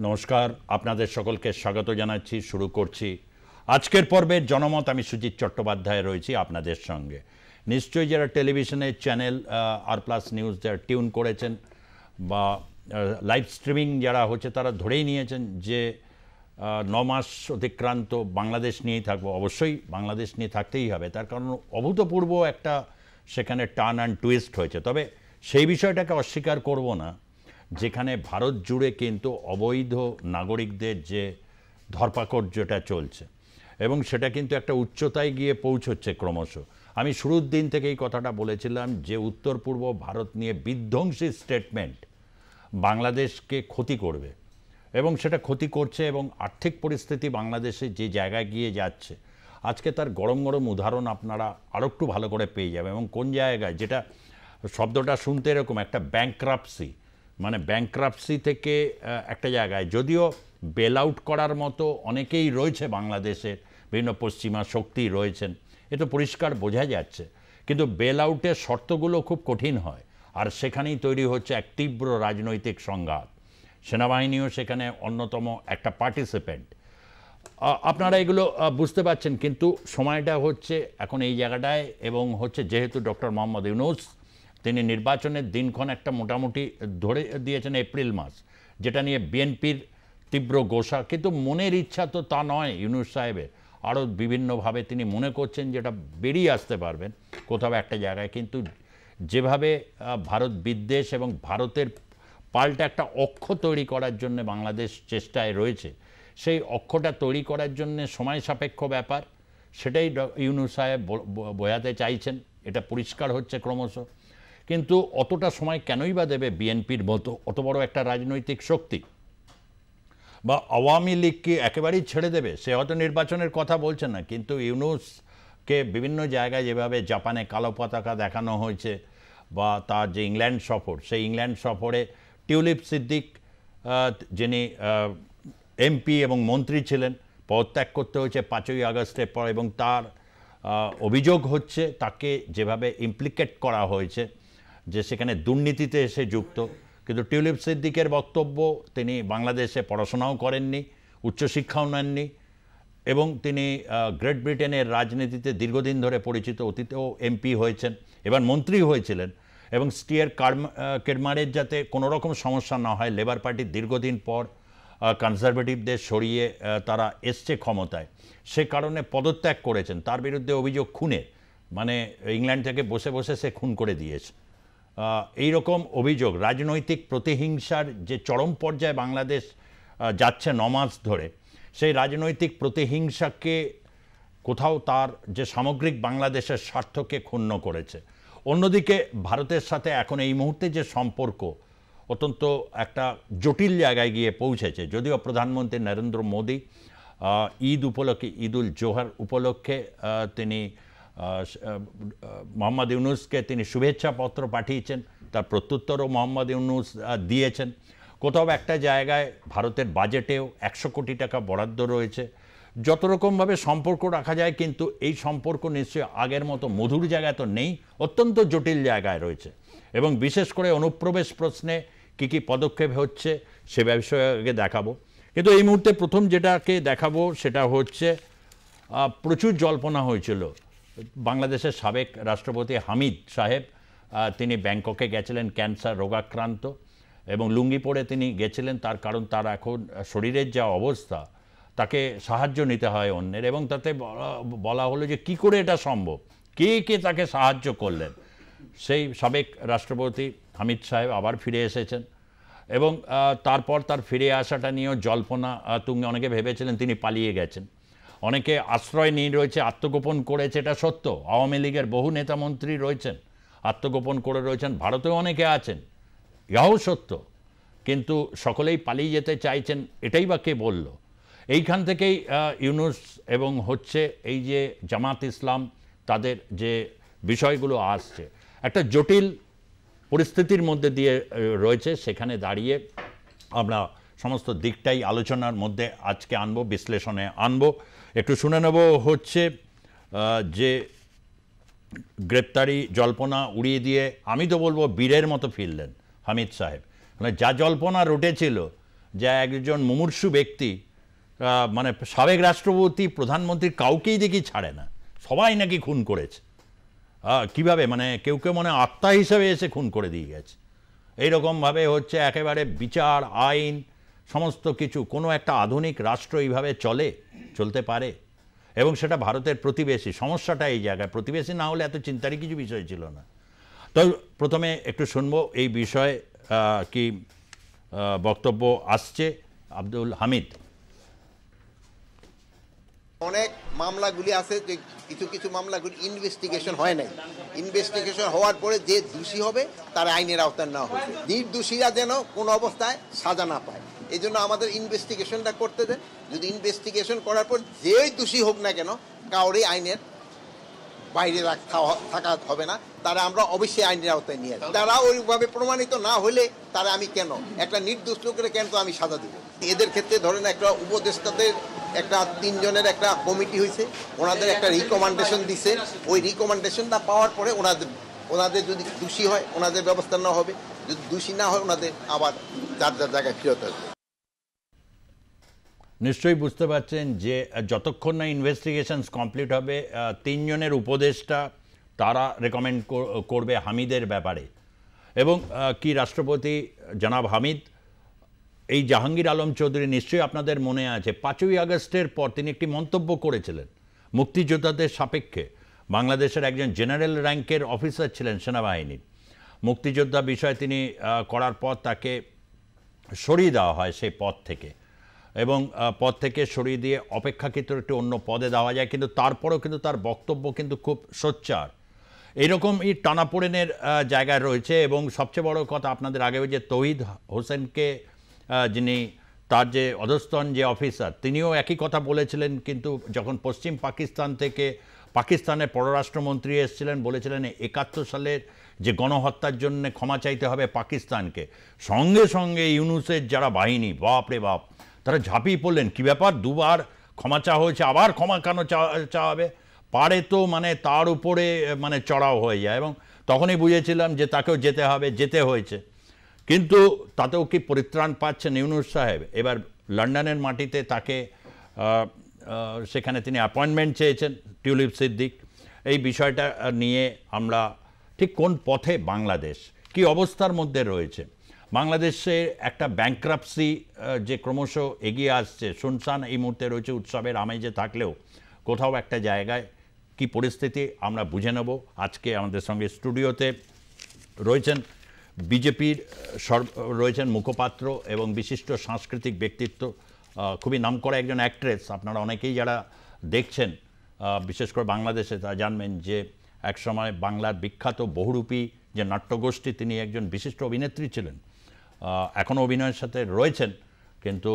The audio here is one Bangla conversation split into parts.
নমস্কার, আপনাদের সকলকে স্বাগত জানাচ্ছি। শুরু করছি আজকের পর্বের জনমত। আমি সুজিত চট্টোপাধ্যায় রয়েছি আপনাদের সঙ্গে। নিশ্চয়ই যারা টেলিভিশনের চ্যানেল আর প্লাস নিউজ যারা টিউন করেছেন বা লাইভ স্ট্রিমিং যারা হচ্ছে তারা ধরেই নিয়েছেন যে 9 মাস অতিক্রান্ত বাংলাদেশ নিয়েই থাকবো। অবশ্যই বাংলাদেশ নিয়ে থাকতেই হবে, তার কারণ অভূতপূর্ব একটা সেখানে টার্ন অ্যান্ড টুইস্ট হয়েছে। তবে সেই বিষয়টাকে অস্বীকার করব না, যেখানে ভারত জুড়ে কিন্তু অবৈধ নাগরিকদের যে ধরপাকড় যেটা চলছে এবং সেটা কিন্তু একটা উচ্চতায় গিয়ে পৌঁছচ্ছে ক্রমশ। আমি শুরুর দিন থেকে এই কথাটা বলেছিলাম যে উত্তর পূর্ব ভারত নিয়ে বিধ্বংসী স্টেটমেন্ট বাংলাদেশকে ক্ষতি করবে এবং সেটা ক্ষতি করছে, এবং আর্থিক পরিস্থিতি বাংলাদেশে যে জায়গায় গিয়ে যাচ্ছে আজকে তার গরম গরম উদাহরণ আপনারা আরও একটু ভালো করে পেয়ে যাবেন। এবং কোন জায়গায়, যেটা শব্দটা শুনতে এরকম একটা ব্যাংক্রাপসি, মানে ব্যাংক্রাপসি থেকে একটা জায়গায়, যদিও বেল আউট করার মতো অনেকেই রয়েছে বাংলাদেশের, বিভিন্ন পশ্চিমা শক্তি রয়েছেন, এ তো পরিষ্কার বোঝা যাচ্ছে, কিন্তু বেল আউটের শর্তগুলো খুব কঠিন হয়, আর সেখানেই তৈরি হচ্ছে এক তীব্র রাজনৈতিক সংঘাত। সেনাবাহিনীও সেখানে অন্যতম একটা পার্টিসিপেন্ট। আপনারা এগুলো বুঝতে পারছেন, কিন্তু সময়টা হচ্ছে এখন এই জায়গাটায়, এবং হচ্ছে যেহেতু ডক্টর মোহাম্মদ ইউনূস তিনি নির্বাচনের দিনক্ষণ একটা মোটামুটি ধরে দিয়েছেন এপ্রিল মাস, যেটা নিয়ে বিএনপির তীব্র গোসা, কিন্তু মনের ইচ্ছা তো তা নয় ইউনূস সাহেবের। আরও বিভিন্নভাবে তিনি মনে করছেন যেটা বেরিয়ে আসতে পারবেন কোথাও একটা জায়গায়, কিন্তু যেভাবে ভারত বিদ্বেষ এবং ভারতের পাল্টা একটা অক্ষ তৈরি করার জন্য বাংলাদেশ চেষ্টায় রয়েছে, সেই অক্ষটা তৈরি করার জন্য সময় সাপেক্ষ ব্যাপার, সেটাই ইউনূস সাহেব বোঝাতে চাইছেন। এটা পরিষ্কার হচ্ছে ক্রমশ। কিন্তু অতটা সময় কেনই বা দেবে বিএনপির মতো অত বড় একটা রাজনৈতিক শক্তি, বা আওয়ামী লীগকে একেবারেই ছেড়ে দেবে? সে হয়তো নির্বাচনের কথা বলছে না, কিন্তু ইউনূসকে বিভিন্ন জায়গায় যেভাবে জাপানে কালো পতাকা দেখানো হয়েছে, বা তার যে ইংল্যান্ড সফর, সেই ইংল্যান্ড সফরে টিউলিপ সিদ্দিক যিনি এমপি এবং মন্ত্রী ছিলেন, পদত্যাগ করতে হয়েছে 5ই আগস্টের পর, এবং তার অভিযোগ হচ্ছে তাকে যেভাবে ইমপ্লিকেট করা হয়েছে যে সেখানে দুর্নীতিতে এসে যুক্ত। কিন্তু টিউলিপ সিদ্দিকের বক্তব্য, তিনি বাংলাদেশে পড়াশোনাও করেননি, উচ্চশিক্ষাও নেননি, এবং তিনি গ্রেট ব্রিটেনের রাজনীতিতে দীর্ঘদিন ধরে পরিচিত, অতীতেও এমপি হয়েছেন, এবার মন্ত্রী হয়েছিলেন, এবং স্টিয়ার কেরমারের যাতে কোনো রকম সমস্যা না হয়, লেবার পার্টির দীর্ঘদিন পর কনজারভেটিভদের সরিয়ে তারা এসছে ক্ষমতায়, সে কারণে পদত্যাগ করেছেন। তার বিরুদ্ধে অভিযোগ খুনের, মানে ইংল্যান্ড থেকে বসে বসে সে খুন করে দিয়েছে। এই রকম অভিযোগ, রাজনৈতিক প্রতিহিংসার যে চরম পর্যায়ে বাংলাদেশ যাচ্ছে 9 মাস ধরে, সেই রাজনৈতিক প্রতিহিংসাকে কোথাও তার যে সামগ্রিক বাংলাদেশের স্বার্থকে ক্ষুণ্ণ করেছে। অন্যদিকে ভারতের সাথে এখন এই মুহূর্তে যে সম্পর্ক অত্যন্ত একটা জটিল জায়গায় গিয়ে পৌঁছেছে, যদিও প্রধানমন্ত্রী নরেন্দ্র মোদী ঈদ উপলক্ষে, ঈদ উল জোহার উপলক্ষে তিনি মোহাম্মদ ইউনূসকে তিনি শুভেচ্ছাপত্র পাঠিয়েছেন, তার প্রত্যুত্তরও মোহাম্মদ ইউনূস দিয়েছেন। কোথাও একটা জায়গায় ভারতের বাজেটেও 100 কোটি টাকা বরাদ্দ রয়েছে। যত রকমভাবে সম্পর্ক রাখা যায়, কিন্তু এই সম্পর্ক নিশ্চয়ই আগের মতো মধুর জায়গায় তো নেই, অত্যন্ত জটিল জায়গায় রয়েছে। এবং বিশেষ করে অনুপ্রবেশ প্রশ্নে কী কী পদক্ষেপ হচ্ছে সে বিষয়ে দেখাবো। কিন্তু এই মুহূর্তে প্রথম যেটাকে দেখাবো সেটা হচ্ছে প্রচুর জল্পনা হয়েছিল বাংলাদেশের সাবেক রাষ্ট্রপতি হামিদ সাহেব, তিনি ব্যাংককে গেছিলেন ক্যান্সার রোগাক্রান্ত, এবং লুঙ্গি পরে তিনি গেছিলেন, তার কারণ তার এখন শরীরের যা অবস্থা, তাকে সাহায্য নিতে হয় অন্যের, এবং তাতে বলা হলো যে কি করে এটা সম্ভব, কে কে তাকে সাহায্য করলেন। সেই সাবেক রাষ্ট্রপতি হামিদ সাহেব আবার ফিরে এসেছেন, এবং তারপর তার ফিরে আসাটা নিয়েও জল্পনা তুঙ্গে। অনেকে ভেবেছিলেন তিনি পালিয়ে গেছেন, অনেকে আশ্রয় নিয়ে রয়েছে, আত্মগোপন করেছে, এটা সত্য। আওয়ামী লীগের বহু নেতামন্ত্রী রয়েছেন, আত্মগোপন করে রয়েছেন, ভারতেও অনেকে আছেন, ইহাও সত্য। কিন্তু সকলেই পালিয়ে যেতে চাইছেন, এটাই বা কে বলল? এইখান থেকেই ইউনূস এবং হচ্ছে এই যে জামাত ইসলাম, তাদের যে বিষয়গুলো আসছে, একটা জটিল পরিস্থিতির মধ্যে দিয়ে রয়েছে। সেখানে দাঁড়িয়ে আমরা সমস্ত দিকটাই আলোচনার মধ্যে আজকে আনবো, বিশ্লেষণে আনবো। একটু শুনে নেব হচ্ছে যে গ্রেপ্তারি জল্পনা উড়িয়ে দিয়ে আমি তো বলবো বীরের মতো ফিরলেন হামিদ সাহেব। মানে যা জল্পনা রটেছিল যে একজন মুমূর্ষু ব্যক্তি মানে সাবেক রাষ্ট্রপতি প্রধানমন্ত্রী কাউকেই দেখি ছাড়ে না, সবাই নাকি খুন করেছে। কিভাবে মানে কেউ কেউ মনে আত্মা হিসাবে এসে খুন করে দিয়ে গেছে। এইরকমভাবে হচ্ছে একেবারে বিচার আইন সমস্ত কিছু। কোনো একটা আধুনিক রাষ্ট্র এইভাবে চলতে পারে? এবং সেটা ভারতের প্রতিবেশী। সমস্যাটা এই জায়গায়, প্রতিবেশী না হলে এত চিন্তারই কিছু বিষয় ছিল না। তো প্রথমে একটু শুনবো এই বিষয়ে কি বক্তব্য আসছে আব্দুল হামিদ। অনেক মামলাগুলি আছে যে কিছু কিছু মামলাগুলি ইনভেস্টিগেশন হয় নাই। ইনভেস্টিগেশন হওয়ার পরে যে দোষী হবে তার আইনের আওতায় নেওয়া হবে, নির্দোষীরা যেন কোনো অবস্থায় সাজা না পায়। এই জন্য আমাদের ইনভেস্টিগেশনটা করতে দেন। যদি ইনভেস্টিগেশন করার পর যেই দোষী হোক না কেন কাউরে আইনের বাইরে থাকা হবে না, তারা আমরা অবশ্যই আইনের আওতায় নিয়ে আসি। তারা ওইভাবে প্রমাণিত না হলে তারা আমি কেন একটা নির্দোষ লোকের কেন তো আমি সাজা দিব? এদের ক্ষেত্রে ধরেন একটা উপদেষ্টাদের একটা 3 জনের একটা কমিটি হয়েছে, ওনাদের একটা রিকমেন্ডেশন দিছে। ওই রিকমেন্ডেশনটা পাওয়ার পরে ওনাদের যদি দোষী হয় ওনাদের ব্যবস্থা নেওয়া হবে, যদি দোষী না হয় ওনাদের আবার যার যার জায়গায় ফেরত আসবে। নিশ্চয়ই বুঝতে পারছেন যে যতক্ষণ না ইনভেস্টিগেশনস কমপ্লিট হবে 3 জনের উপদেষ্টা তারা রেকমেন্ড করবে হামিদের ব্যাপারে। এবং কি রাষ্ট্রপতি জনাব হামিদ এই জাহাঙ্গীর আলম চৌধুরী, নিশ্চয়ই আপনাদের মনে আছে 5ই আগস্টের পর তিনি একটি মন্তব্য করেছিলেন মুক্তিযোদ্ধাদের সাপেক্ষে। বাংলাদেশের একজন জেনারেল র্যাঙ্কের অফিসার ছিলেন সেনাবাহিনীর। মুক্তিযোদ্ধা বিষয়ে তিনি করার পর তাকে সরিয়ে দেওয়া হয় সেই পদ থেকে, এবং পদ থেকে সরিয়ে দিয়ে অপেক্ষাকৃত একটি অন্য পদে দেওয়া যায়। কিন্তু তারপরেও কিন্তু তার বক্তব্য কিন্তু খুব সোচ্চার। এইরকমই টানাপোড়েনের জায়গায় রয়েছে। এবং সবচেয়ে বড় কথা, আপনাদের আগে ওই যে তৌহিদ হোসেনকে যিনি তার যে অধস্তন যে অফিসার, তিনিও একই কথা বলেছিলেন। কিন্তু যখন পশ্চিম পাকিস্তান থেকে পাকিস্তানের পররাষ্ট্রমন্ত্রী এসেছিলেন, বলেছিলেন 71 সালের যে গণহত্যার জন্য ক্ষমা চাইতে হবে পাকিস্তানকে, সঙ্গে সঙ্গে ইউনুসের যারা বাহিনী, বাপ রে বাপ, তারা ঝাঁপিয়ে পড়লেন। কী ব্যাপার, দুবার ক্ষমা চাওয়া হয়েছে, আবার ক্ষমা কেন চাওয়া হবে? পারে তো মানে তার উপরে মানে চড়াও হয়ে যায়। এবং তখনই বুঝেছিলাম যে তাকেও যেতে হয়েছে। কিন্তু তাতেও কি পরিত্রাণ পাচ্ছেন ইউনুস সাহেব? এবার লন্ডনের মাটিতে তাকে সেখানে তিনি অ্যাপয়েন্টমেন্ট চেয়েছেন, টিউলিপ সিদ্দিক। এই বিষয়টা নিয়ে আমরা ঠিক কোন পথে বাংলাদেশ, কি অবস্থার মধ্যে রয়েছে? বাংলাদেশে একটা ব্যাংক্রাপসি যে ক্রমশ এগিয়ে আসছে, শুনশান এই মুহূর্তে রয়েছে, উৎসবের আমেজে থাকলেও কোথাও একটা জায়গায় কি পরিস্থিতি আমরা বুঝে নেব। আজকে আমাদের সঙ্গে স্টুডিওতে রয়েছেন বিজেপির রয়েছেন মুখপাত্র এবং বিশিষ্ট সাংস্কৃতিক ব্যক্তিত্ব, খুবই নামকরা একজন অ্যাক্ট্রেস। আপনারা অনেকেই যারা দেখছেন বিশেষ করে বাংলাদেশে তা জানবেন যে একসময় বাংলার বিখ্যাত বহুরূপী যে নাট্যগোষ্ঠী, তিনি একজন বিশিষ্ট অভিনেত্রী ছিলেন, এখনও অভিনয়ের সাথে রয়েছেন। কিন্তু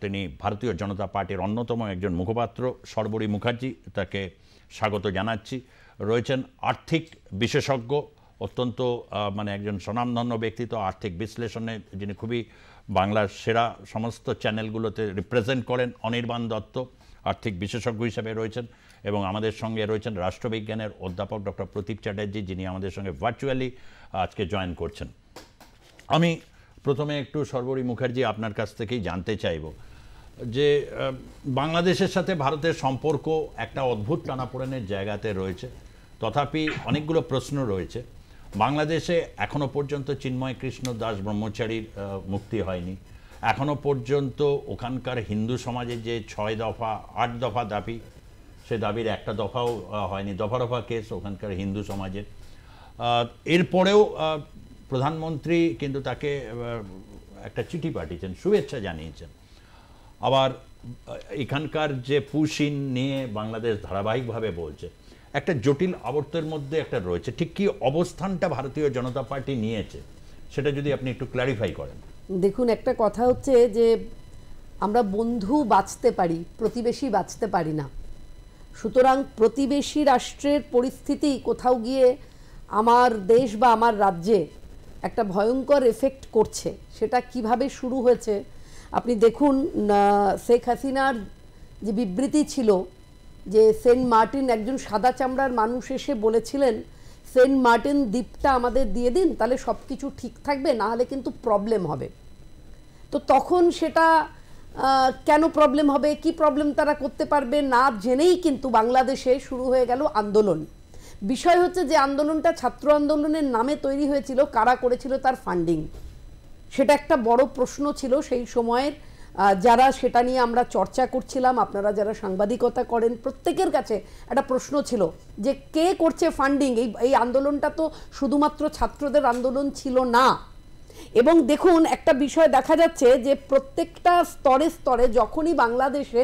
তিনি ভারতীয় জনতা পার্টির অন্যতম একজন মুখপাত্র শর্বরী মুখার্জি, তাকে স্বাগত জানাচ্ছি। রয়েছেন আর্থিক বিশেষজ্ঞ, অত্যন্ত মানে একজন স্বনামধন্য ব্যক্তিত্ব আর্থিক বিশ্লেষণে, যিনি খুবই বাংলার সেরা সমস্ত চ্যানেলগুলোতে রিপ্রেজেন্ট করেন, অনির্বাণ দত্ত আর্থিক বিশেষজ্ঞ হিসেবে রয়েছেন। এবং আমাদের সঙ্গে রয়েছেন রাষ্ট্রবিজ্ঞানের অধ্যাপক ডক্টর প্রদীপ চ্যাটার্জি, যিনি আমাদের সঙ্গে ভার্চুয়ালি আজকে জয়েন করছেন। আমি প্রথমে একটু শর্বরী মুখার্জি আপনার কাছ থেকেই জানতে চাইব যে বাংলাদেশের সাথে ভারতের সম্পর্ক একটা অদ্ভুত টানাপোড়েনের জায়গাতে রয়েছে, তথাপি অনেকগুলো প্রশ্ন রয়েছে। বাংলাদেশে এখনও পর্যন্ত চিন্ময় কৃষ্ণ দাস ব্রহ্মচারীর মুক্তি হয়নি। এখনও পর্যন্ত ওখানকার হিন্দু সমাজের যে 6 দফা 8 দফা দাবি, সে দাবির একটা দফাও হয়নি, দফা দফা কেস ওখানকার হিন্দু সমাজের। এরপরেও প্রধানমন্ত্রী কিন্তু তাকে একটা চিঠি পাঠিয়েছেন, শুভেচ্ছা জানিয়েছেন। আবার এখানকার যে পুশিন নিয়ে বাংলাদেশ ধারাবাহিকভাবে বলছে, একটা জটিল আবর্তের মধ্যে একটা রয়েছে। ঠিক কি অবস্থানটা ভারতীয় জনতা পার্টি নিয়েছে সেটা যদি আপনি একটু ক্ল্যারিফাই করেন। দেখুন, একটা কথা হচ্ছে যে আমরা বন্ধু বাঁচতে পারি, প্রতিবেশী বাঁচতে পারি না। সুতরাং প্রতিবেশী রাষ্ট্রের পরিস্থিতি কোথাও গিয়ে আমার দেশ বা আমার রাজ্যে একটা ভয়ঙ্কর এফেক্ট করছে। সেটা কিভাবে শুরু হয়েছে আপনি দেখুন। শেখ হাসিনার যে বিবৃতি ছিল যে সেন্ট মার্টিন, একজন সাদা চামড়ার মানুষ এসে বলেছিলেন সেন্ট মার্টিন দ্বীপটা আমাদের দিয়ে দিন, তাহলে সব কিছু ঠিক থাকবে, না হলে কিন্তু প্রবলেম হবে। তো তখন সেটা কেন প্রবলেম হবে, কি প্রবলেম তারা করতে পারবে না জেনেই কিন্তু বাংলাদেশে শুরু হয়ে গেল আন্দোলন। বিষয় হচ্ছে যে আন্দোলনটা ছাত্র আন্দোলনের নামে তৈরি হয়েছিল, কারা করেছিল তার ফান্ডিং, সেটা একটা বড় প্রশ্ন ছিল সেই সময়ের। যারা সেটা নিয়ে আমরা চর্চা করছিলাম, আপনারা যারা সাংবাদিকতা করেন প্রত্যেকের কাছে একটা প্রশ্ন ছিল যে কে করছে ফান্ডিং। এই আন্দোলনটা তো শুধুমাত্র ছাত্রদের আন্দোলন ছিল না। এবং দেখুন একটা বিষয় দেখা যাচ্ছে যে প্রত্যেকটা স্তরে স্তরে যখনই বাংলাদেশে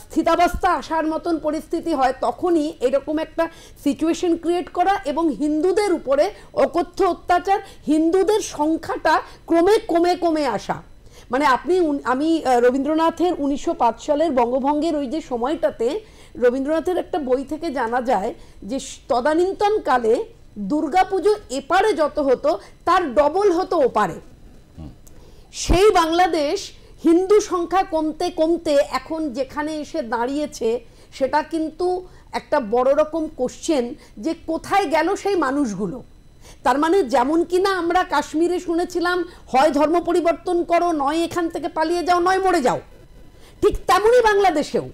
স্থিতাবস্থা আসার মতন পরিস্থিতি হয় তখনই এরকম একটা সিচুয়েশন ক্রিয়েট করা এবং হিন্দুদের উপরে অকথ্য অত্যাচার, হিন্দুদের সংখ্যাটা ক্রমে কমে কমে আসা। মানে আমি রবীন্দ্রনাথের 1905 সালের বঙ্গভঙ্গের ওই যে সময়টাতে রবীন্দ্রনাথের একটা বই থেকে জানা যায় যে তদানীন্তনকালে দুর্গাপুজো এপারে যত হতো তার ডবল হতো ওপারে। সেই বাংলাদেশ হিন্দু সংখ্যা কমতে কমতে এখন যেখানে এসে দাঁড়িয়েছে সেটা কিন্তু একটা বড় রকম কোশ্চেন যে কোথায় গেল সেই মানুষগুলো। তার মানে যেমন কিনা আমরা কাশ্মীরে শুনেছিলাম হয় ধর্ম পরিবর্তন করো, নয় এখান থেকে পালিয়ে যাও, নয় মরে যাও, ঠিক তেমনই বাংলাদেশেও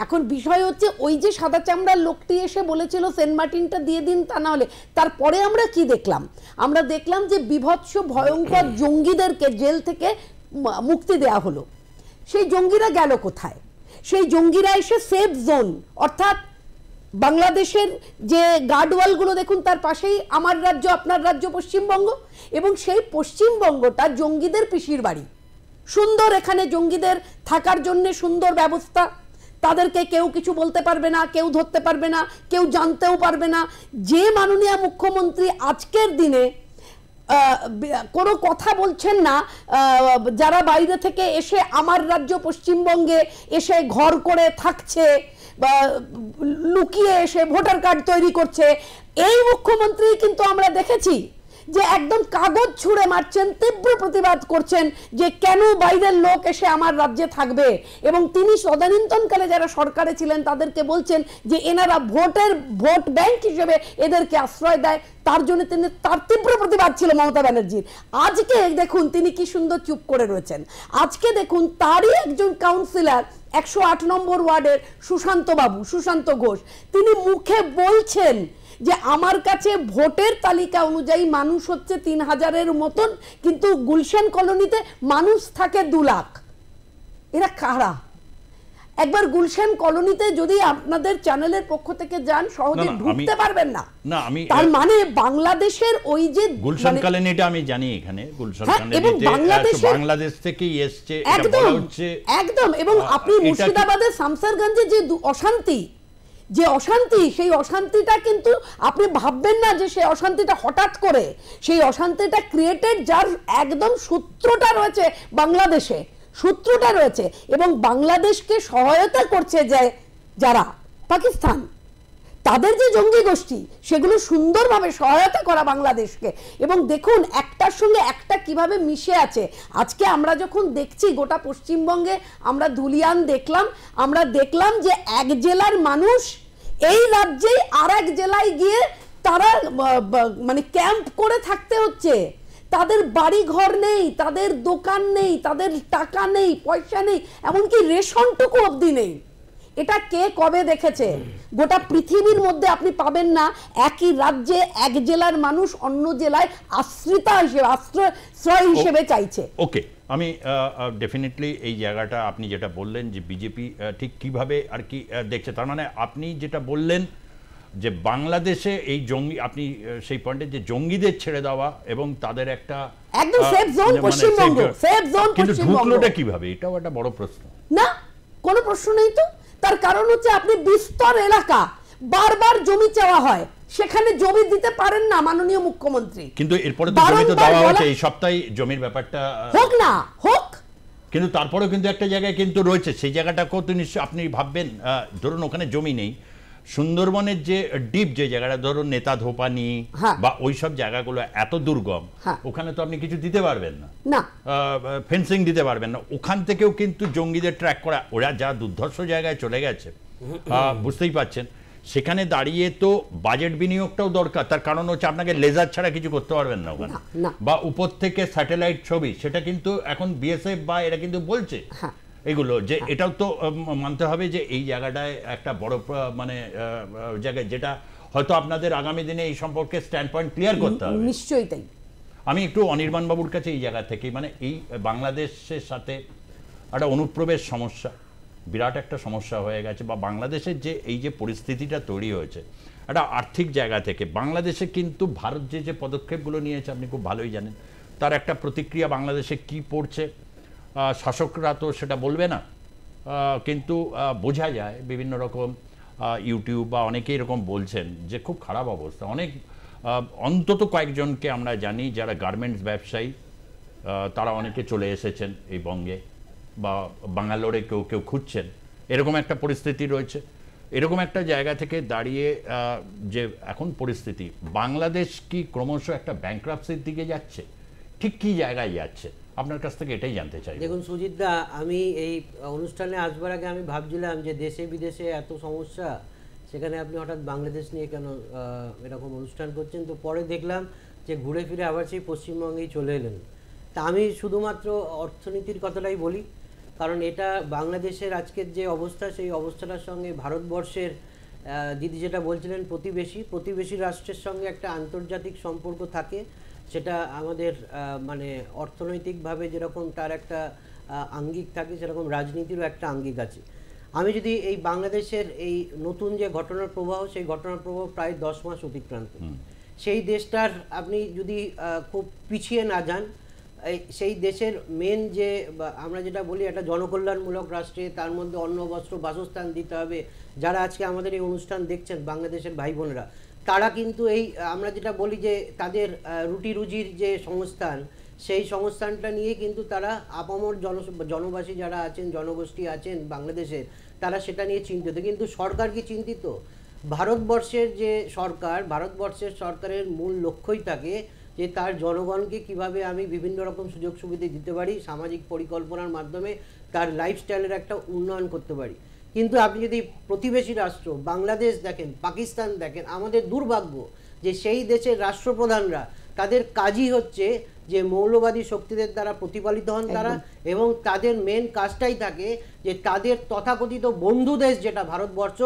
এখন বিষয় হচ্ছে ওই যে সাদা চামড়ার লোকটি এসে বলেছিল সেন্ট মার্টিনটা দিয়ে দিন, তা না হলে তারপরে আমরা কি দেখলাম? আমরা দেখলাম যে বিভৎস ভয়ঙ্কর জঙ্গিদেরকে জেল থেকে মুক্তি দেয়া হলো। সেই জঙ্গিরা গেল কোথায়? সেই জঙ্গিরা এসে সেফ জোন, অর্থাৎ বাংলাদেশের যে গার্ডওয়ালগুলো দেখুন তার পাশেই আমার রাজ্য আপনার রাজ্য পশ্চিমবঙ্গ, এবং সেই পশ্চিমবঙ্গটা জঙ্গিদের পিসির বাড়ি। সুন্দর এখানে জঙ্গিদের থাকার জন্য সুন্দর ব্যবস্থা, তাদেরকে কেউ কিছু বলতে পারবে না, কেউ ধরতে পারবে না, কেউ জানতেও পারবে না। যে মাননীয় মুখ্যমন্ত্রী আজকের দিনে কোনো কথা বলছেন না, যারা বাইরে থেকে এসে আমার রাজ্য পশ্চিমবঙ্গে এসে ঘর করে থাকছে বা লুকিয়ে এসে ভোটার কার্ড তৈরি করছে, এই মুখ্যমন্ত্রী কিন্তু আমরা দেখেছি যে একদম কাগজ ছুঁড়ে মারছেন, তীব্র প্রতিবাদ করছেন যে কেন বাইরের লোক এসে আমার রাজ্যে থাকবে। এবং তিনি তদানীন্তনকালে যারা সরকারে ছিলেন তাদেরকে বলছেন যে এনারা ভোট ব্যাংক হিসেবে এদেরকে আশ্রয় দেয়, তার জন্য তার তীব্র প্রতিবাদ ছিল মমতা ব্যানার্জির। আজকে দেখুন তিনি কি সুন্দর চুপ করে রয়েছেন। আজকে দেখুন তারই একজন কাউন্সিলর 108 নম্বর ওয়ার্ডের সুশান্ত ঘোষ, তিনি মুখে বলছেন যে আমার কাছে ভোটের তালিকা অনুযায়ী মানুষ হচ্ছে 3000-এর মতন, কিন্তু গুলশান কলোনিতে মানুষ থাকে 2 লাখ। এরা কারা? একবার গুলশান কলোনিতে যদি আপনাদের চ্যানেলের পক্ষ থেকে যান সহজে ঢুকতে পারবেন না। তার মানে বাংলাদেশের ওই যে গুলশান কলোনিটা আমি জানি, এখানে গুলশান কলোনিতে বাংলাদেশ থেকে এসেছে এটা বলা হচ্ছে একদম। এবং আপনি মুর্শিদাবাদের শামসারগঞ্জে যে অশান্তি, সেই অশান্তিটা কিন্তু আপনি ভাববেন না যে সেই অশান্তিটা হঠাৎ করে, সেই অশান্তিটা ক্রিয়েটেড, যার একদম সূত্রটা রয়েছে বাংলাদেশে, সূত্রটা রয়েছে। এবং বাংলাদেশকে সহায়তা করছে যারা পাকিস্তান, তাদের যে জঙ্গি গোষ্ঠী, সেগুলো সুন্দরভাবে সহায়তা করা বাংলাদেশকে। এবং দেখুন একটার সঙ্গে একটা কিভাবে মিশে আছে। আজকে আমরা যখন দেখছি গোটা পশ্চিমবঙ্গে আমরা ধুলিয়ান দেখলাম, আমরা দেখলাম যে এক জেলার মানুষ এই রাজ্যেই আর এক জেলায় গিয়ে তারা মানে ক্যাম্প করে থাকতে হচ্ছে। তাদের বাড়ি ঘর নেই, তাদের দোকান নেই, তাদের টাকা নেই, পয়সা নেই, এমনকি রেশনটুকু অবধি নেই। এটা কে কবে দেখেছে? গোটা পৃথিবীর মধ্যে আপনি পাবেন না একই রাজ্যে এক জেলার মানুষ অন্য জেলায় আশ্রয় হিসেবে চাইছে। ওকে, আমি ডেফিনেটলি এই জায়গাটা আপনি যেটা বললেন যে বিজেপি ঠিক কিভাবে আর কি দেখছে, তার মানে আপনি যেটা বললেন যে বাংলাদেশে এই জঙ্গি, আপনি সেই পয়েন্টে যে জঙ্গিদের ছেড়ে দেওয়া এবং তাদের একটা একদম safe zone Paschimbanga, safe zone কিন্তু ঢুকলোটা কিভাবে, এটাও একটা বড় প্রশ্ন। না, কোনো প্রশ্ন নেই তো। তার কারণ হচ্ছে আপনি বিস্তর এলাকা, বারবার জমি চাওয়া হয়, সেখানে জমি দিতে পারেন না মাননীয় মুখ্যমন্ত্রী। কিন্তু এরপরে তো জমি তো দেওয়া হচ্ছে, এই সপ্তাহে জমির ব্যাপারটা হোক না হোক, কিন্তু তারপরেও কিন্তু একটা জায়গায় কিন্তু রয়েছে, সেই জায়গাটাকেও তো নিশ্চয়ই আপনি ভাববেন। ধরুন ওখানে জমি নেই, সুন্দরবনের যে ডিপ যে জায়গাটা, ধরুন নেতা ধোপানি বা ওইসব জায়গাগুলো এত দুর্গম, ওখানে তো আপনি কিছু দিতে পারবেন না, ফেন্সিং দিতে পারবেন না। ওখান থেকেও কিন্তু জঙ্গিদের ট্র্যাক করা, ওরা যা দুর্ধর্ষ জায়গায় চলে গেছে বুঝতেই পাচ্ছেন। সেখানে দাঁড়িয়ে তো বাজেট বিনিয়োগটাও দরকার, তার কারণ হচ্ছে আপনাকে লেজার ছাড়া কিছু করতে পারবেন না ওখানে, বা উপর থেকে স্যাটেলাইট ছবি, সেটা কিন্তু এখন বিএসএফ বা এরা কিন্তু বলছে এগুলো, যে এটাও তো মানতে হবে যে এই জায়গাটায় একটা বড় মানে জায়গায়, যেটা হয়তো আপনাদের আগামী দিনে এই সম্পর্কে স্ট্যান্ড পয়েন্ট ক্লিয়ার করতে হবে। নিশ্চয়ই তাই। আমি একটু অনির্বাণ বাবুর কাছে এই জায়গা থেকে, মানে এই বাংলাদেশের সাথে একটা অনুপ্রবেশ সমস্যা, বিরাট একটা সমস্যা হয়ে গেছে, বা বাংলাদেশের যে এই যে পরিস্থিতিটা তৈরি হয়েছে একটা আর্থিক জায়গা থেকে, বাংলাদেশে কিন্তু ভারত যে পদক্ষেপগুলো নিয়েছে আপনি খুব ভালোই জানেন, তার একটা প্রতিক্রিয়া বাংলাদেশে কি পড়ছে শাসকরা তো সেটা বলবে না, কিন্তু বোঝা যায় বিভিন্ন রকম ইউটিউব বা অনেকেই এরকম বলছেন যে খুব খারাপ অবস্থা। অনেক অন্তত কয়েকজনকে আমরা জানি যারা গার্মেন্টস ব্যবসায়ী, তারা অনেকে চলে এসেছেন এই বঙ্গে, বা বাঙ্গালোরে কেউ কেউ খুঁজছেন, এরকম একটা পরিস্থিতি রয়েছে। এরকম একটা জায়গা থেকে দাঁড়িয়ে যে এখন পরিস্থিতি, বাংলাদেশ কি ক্রমশ একটা ব্যাংক্রাপসির দিকে যাচ্ছে, ঠিক কী জায়গায় যাচ্ছে, আপনার কাছ থেকে এটাই জানতে চাই। দেখুন সুজিত দা, আমি এই অনুষ্ঠানে আসবার আগে আমি ভাবছিলাম যে দেশে বিদেশে এত সমস্যা, সেখানে আপনি হঠাৎ বাংলাদেশ নিয়ে কেন এরকম অনুষ্ঠান করছেন। তো পরে দেখলাম যে ঘুরে ফিরে আবার সেই পশ্চিমবঙ্গেই চলে এলেন। তা আমি শুধুমাত্র অর্থনীতির কথাটাই বলি, কারণ এটা বাংলাদেশের আজকের যে অবস্থা, সেই অবস্থাটার সঙ্গে ভারতবর্ষের দিদি যেটা বলছিলেন প্রতিবেশী রাষ্ট্রের সঙ্গে একটা আন্তর্জাতিক সম্পর্ক থাকে, সেটা আমাদের মানে অর্থনৈতিকভাবে যেরকম তার একটা আঙ্গিক থাকে, সেরকম রাজনীতিরও একটা আঙ্গিক আছে। আমি যদি এই বাংলাদেশের এই নতুন যে ঘটনার প্রবাহ, সেই ঘটনার প্রবাহ প্রায় 10 মাস অতিক্রান্ত, সেই দেশটার আপনি যদি খুব পিছিয়ে না যান, সেই দেশের মেন যে আমরা যেটা বলি একটা জনকল্যাণমূলক রাষ্ট্রে, তার মধ্যে অন্ন বস্ত্র বাসস্থান দিতে হবে। যারা আজকে আমাদের এই অনুষ্ঠান দেখছেন বাংলাদেশের ভাই বোনেরা, তারা কিন্তু এই আমরা যেটা বলি যে তাদের রুটি রুজির যে সংস্থান, সেই সংস্থানটা নিয়ে কিন্তু তারা আপামর জনবাসী যারা আছেন, জনগোষ্ঠী আছেন বাংলাদেশের, তারা সেটা নিয়ে চিন্তিত। কিন্তু সরকার কি চিন্তিত? ভারতবর্ষের যে সরকার, ভারতবর্ষের সরকারের মূল লক্ষ্যই থাকে যে তার জনগণকে কিভাবে আমি বিভিন্ন রকম সুযোগ সুবিধা দিতে পারি, সামাজিক পরিকল্পনার মাধ্যমে তার লাইফস্টাইলের একটা উন্নয়ন করতে পারি। কিন্তু আপনি যদি প্রতিবেশী রাষ্ট্র বাংলাদেশ দেখেন, পাকিস্তান দেখেন, আমাদের দুর্ভাগ্য যে সেই দেশের রাষ্ট্রপ্রধানরা তাদের কাজই হচ্ছে যে মৌলবাদী শক্তিদের দ্বারা প্রতিপালিত হন তারা, এবং তাদের মেন কাজটাই থাকে যে তাদের তথাকথিত বন্ধু দেশ যেটা ভারতবর্ষ,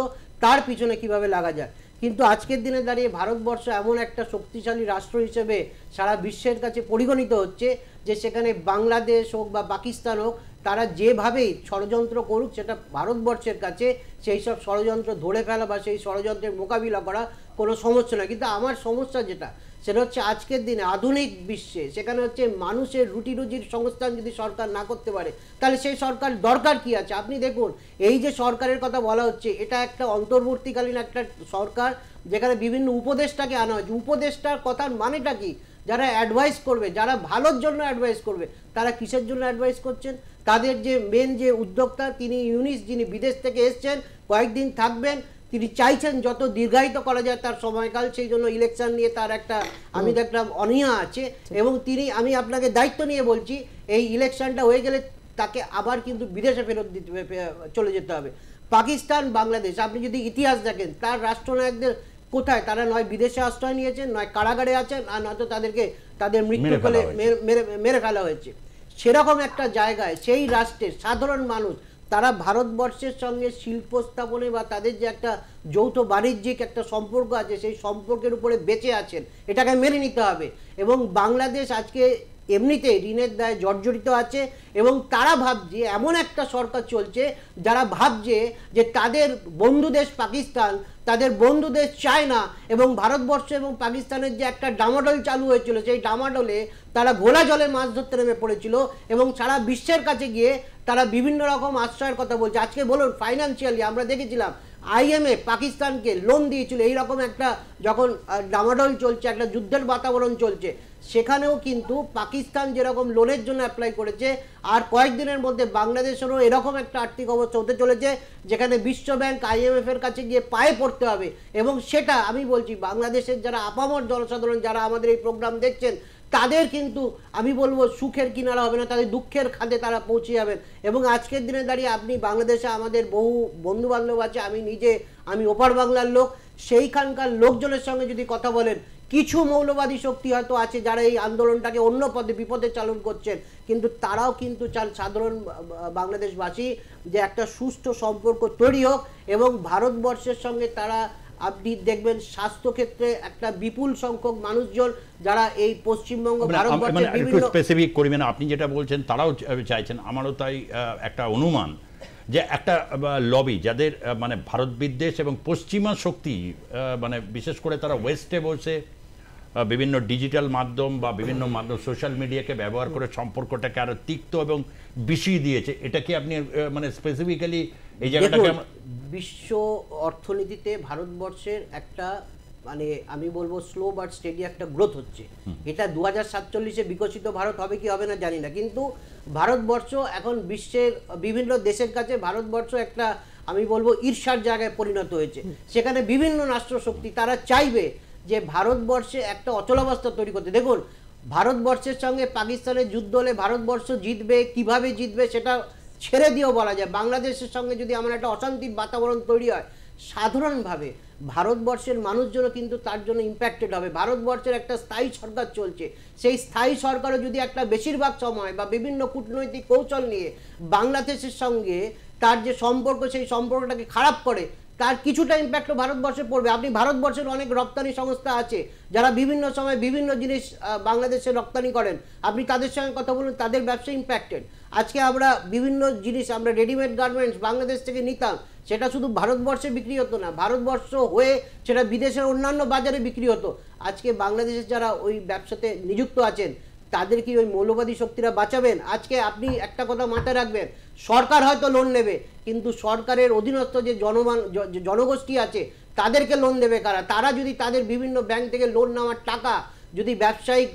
তার পিছনে কিভাবে লাগা যায়। কিন্তু আজকের দিনে দাঁড়িয়ে ভারতবর্ষ এমন একটা শক্তিশালী রাষ্ট্র হিসেবে সারা বিশ্বের কাছে পরিগণিত হচ্ছে যে সেখানে বাংলাদেশ হোক বা পাকিস্তান হোক, তারা যেভাবেই ষড়যন্ত্র করুক, সেটা ভারতবর্ষের কাছে সেই সব ষড়যন্ত্র ধরে ফেলা বা সেই ষড়যন্ত্রের মোকাবিলা করা কোনো সমস্যা নয়। কিন্তু আমার সমস্যা যেটা, সেটা হচ্ছে আজকের দিনে আধুনিক বিশ্বে, সেখানে হচ্ছে মানুষের রুটি রুজির সংস্থান যদি সরকার না করতে পারে, তাহলে সেই সরকার দরকার কি আছে? আপনি দেখুন, এই যে সরকারের কথা বলা হচ্ছে, এটা একটা অন্তর্বর্তীকালীন একটা সরকার, যেখানে বিভিন্ন উপদেষ্টাকে আনা হয়েছে। উপদেষ্টার কথার মানেটা কি? যারা অ্যাডভাইস করবে, যারা ভালোর জন্য অ্যাডভাইস করবে, তারা কিসের জন্য অ্যাডভাইস করছেন? তাদের যে মেন যে উদ্যোক্তা, তিনি ইউনিস, যিনি বিদেশ থেকে এসছেন, কয়েকদিন থাকবেন, তিনি চাইছেন যত দীর্ঘায়িত করা যায় তার সময়কাল, সেই জন্য ইলেকশন নিয়ে তার একটা আমি দেখলাম অনীহা আছে। এবং তিনি, আমি আপনাকে দায়িত্ব নিয়ে বলছি, এই ইলেকশনটা হয়ে গেলে তাকে আবার কিন্তু বিদেশে ফেরত দিতে চলে যেতে হবে। পাকিস্তান, বাংলাদেশ, আপনি যদি ইতিহাস দেখেন, তার রাষ্ট্রনায়কদের কোথায়? তারা নয় বিদেশে আশ্রয় নিয়েছেন, নয় কারাগারে আছেন, আর নয়তো তাদেরকে তাদের মৃত্যু ফলে মেরে ফেলা হয়েছে। সেরকম একটা জায়গায় সেই রাষ্ট্রের সাধারণ মানুষ, তারা ভারতবর্ষের সঙ্গে শিল্প স্থাপনে বা তাদের যে একটা যৌথ বাণিজ্যিক একটা সম্পর্ক আছে, সেই সম্পর্কের উপরে বেঁচে আছেন, এটাকে মেনে নিতে হবে। এবং বাংলাদেশ আজকে এমনিতে ঋণের দায়ে জর্জরিত আছে, এবং তারা ভাবছে, এমন একটা সরকার চলছে যারা ভাবছে যে তাদের বন্ধু দেশ পাকিস্তান, তাদের বন্ধু দেশ চায়না, এবং ভারতবর্ষ এবং পাকিস্তানের যে একটা ডামাডোল চালু হয়েছিল, সেই ডামাডোলে তারা ঘোলা জলে মাছ ধরতে নেমে পড়েছিল, এবং সারা বিশ্বের কাছে গিয়ে তারা বিভিন্ন রকম আশ্রয়ের কথা বলছে। আজকে বলুন, ফাইন্যান্সিয়ালি আমরা দেখেছিলাম IMF পাকিস্তানকে লোন দিয়েছিল, এইরকম একটা যখন ডামাডোল চলছে, একটা যুদ্ধের বাতাবরণ চলছে, সেখানেও কিন্তু পাকিস্তান যেরকম লোনের জন্য অ্যাপ্লাই করেছে, আর কয়েকদিনের মধ্যে বাংলাদেশেরও এরকম একটা আর্থিক অবস্থা হতে চলেছে যেখানে বিশ্বব্যাংক IMF এর কাছে গিয়ে পায়ে পড়তে হবে। এবং সেটা আমি বলছি, বাংলাদেশের যারা আপামর জনসাধারণ, যারা আমাদের এই প্রোগ্রাম দেখছেন, তাদের কিন্তু আমি বলবো সুখের কিনারা হবে না, তাদের দুঃখের খাদে তারা পৌঁছে যাবেন। এবং আজকের দিনে দাঁড়িয়ে আপনি বাংলাদেশে আমাদের বহু বন্ধু বান্ধব আছে, আমি ওপার বাংলার লোক, সেইখানকার লোকজনের সঙ্গে যদি কথা বলেন, কিছু মৌলবাদী শক্তি হয়তো আছে যারা এই আন্দোলনটাকে অন্য পথে বিপদে চালন করছেন, কিন্তু তারাও কিন্তু চান সাধারণ বাংলাদেশবাসী যে একটা সুষ্ঠু সম্পর্ক তৈরি হোক এবং ভারতবর্ষের সঙ্গে তারা, আপনি দেখবেন স্বাস্থ্যক্ষেত্রে একটা বিপুল সংখ্যক মানুষজন যারা এই পশ্চিমবঙ্গ ভারতবর্ষের বিভিন্ন স্পেসিফিক করবেন আপনি যেটা বলছেন তারাও চাইছেন, আমারও তাই একটা অনুমান যে একটা লবি যাদের মানে ভারত বিদ্বেষ এবং পশ্চিমা শক্তি মানে বিশেষ করে তারা ওয়েস্টে বসে বিভিন্ন ডিজিটাল মাধ্যম বা বিভিন্ন মাধ্যম সোশ্যাল মিডিয়াকে ব্যবহার করে সম্পর্কটাকে আরো তিক্ত এবং বিষিয়ে দিয়েছে। এটা কি আপনি মানে স্পেসিফিক্যালি এই জায়গাটাকে বিশ্ব অর্থনীতিতে ভারতবর্ষের একটা মানে আমি বলবো স্লো বাট স্টেডি একটা গ্রোথ হচ্ছে। এটা 2047-এ বিকশিত ভারত হবে কি হবে না জানি না, কিন্তু ভারতবর্ষ এখন বিশ্বের বিভিন্ন দেশের কাছে ভারতবর্ষ একটা আমি বলবো ঈর্ষার জায়গায় পরিণত হয়েছে। সেখানে বিভিন্ন রাষ্ট্রশক্তি তারা চাইবে যে ভারতবর্ষে একটা অচলাবস্থা তৈরি করতে। দেখুন, ভারতবর্ষের সঙ্গে পাকিস্তানের যুদ্ধ হলে ভারতবর্ষ জিতবে, কিভাবে জিতবে সেটা ছেড়ে দিয়েও বলা যায়। বাংলাদেশের সঙ্গে যদি আমার একটা অশান্তির বাতাবরণ তৈরি হয়, সাধারণভাবে ভারতবর্ষের মানুষজনও কিন্তু তার জন্য ইম্প্যাক্টেড হবে। ভারতবর্ষের একটা স্থায়ী সরকার চলছে, সেই স্থায়ী সরকারও যদি একটা বেশিরভাগ সময় বা বিভিন্ন কূটনৈতিক কৌশল নিয়ে বাংলাদেশের সঙ্গে তার যে সম্পর্ক সেই সম্পর্কটাকে খারাপ করে, তার কিছুটা ইম্প্যাক্টও ভারতবর্ষে পড়বে। আপনি ভারতবর্ষের অনেক রপ্তানি সংস্থা আছে যারা বিভিন্ন সময় বিভিন্ন জিনিস বাংলাদেশে রপ্তানি করেন, আপনি তাদের সঙ্গে কথা বলুন, তাদের ব্যবসা ইম্প্যাক্টেড। আজকে আমরা বিভিন্ন জিনিস আমরা রেডিমেড গার্মেন্টস বাংলাদেশ থেকে নিতাম, সেটা শুধু ভারতবর্ষে বিক্রি হতো না, ভারতবর্ষ হয়ে সেটা বিদেশের অন্যান্য বাজারে বিক্রি হতো। আজকে বাংলাদেশের যারা ওই ব্যবসাতে নিযুক্ত আছেন তাদের কি ওই মৌলবাদী শক্তিরা বাঁচাবেন? আজকে আপনি একটা কথা মাথায় রাখবেন, সরকার হয়তো লোন নেবে, কিন্তু সরকারের অধীনস্থ যে জনগোষ্ঠী আছে তাদেরকে লোন দেবে কারা? তারা যদি তাদের বিভিন্ন ব্যাংক থেকে লোন নেওয়ার টাকা যদি ব্যবসায়িক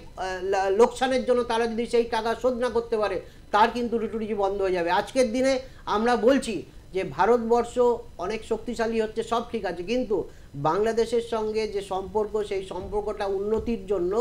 লোকসানের জন্য তারা যদি সেই টাকা শোধ না করতে পারে, তার কিন্তু রুটি বন্ধ হয়ে যাবে। আজকের দিনে আমরা বলছি যে ভারতবর্ষ অনেক শক্তিশালী হচ্ছে, সব ঠিক আছে, কিন্তু বাংলাদেশের সঙ্গে যে সম্পর্ক সেই সম্পর্কটা উন্নতির জন্য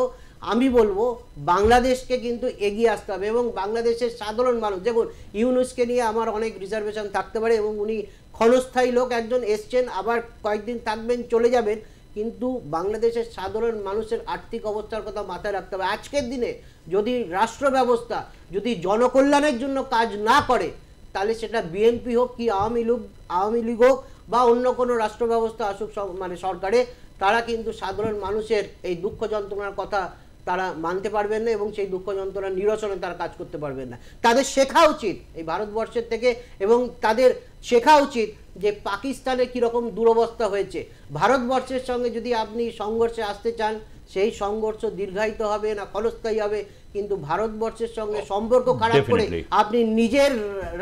আমি বলবো বাংলাদেশকে কিন্তু এগিয়ে আসতে হবে। এবং বাংলাদেশের সাধারণ মানুষ, দেখুন ইউনুসকে নিয়ে আমার অনেক রিজার্ভেশন থাকতে পারে এবং উনি ক্ষণস্থায়ী লোক একজন, এসছেন আবার কয়েকদিন থাকবেন চলে যাবেন, কিন্তু বাংলাদেশের সাধারণ মানুষের আর্থিক অবস্থার কথা মাথায় রাখতে হবে। আজকের দিনে যদি রাষ্ট্র ব্যবস্থা যদি জনকল্যাণের জন্য কাজ না করে, তাহলে সেটা বিএনপি হোক কি আওয়ামী লীগ হোক বা অন্য কোনো রাষ্ট্র ব্যবস্থা আসুক মানে সরকারে, তারা কিন্তু সাধারণ মানুষের এই দুঃখ যন্ত্রণার কথা তারা মানতে পারবেন না এবং সেই দুঃখ যন্ত্রণা নিরসনে তারা কাজ করতে পারবেন না। তাদের শেখা উচিত এই ভারতবর্ষের থেকে, এবং তাদের শেখা উচিত যে পাকিস্তানে কীরকম দুরবস্থা হয়েছে। ভারতবর্ষের সঙ্গে যদি আপনি সংঘর্ষে আসতে চান, সেই সংঘর্ষ দীর্ঘায়িত হবে না, ক্ষণস্থায়ী হবে, কিন্তু ভারতবর্ষের সঙ্গে সম্পর্ক খারাপ করে আপনি নিজের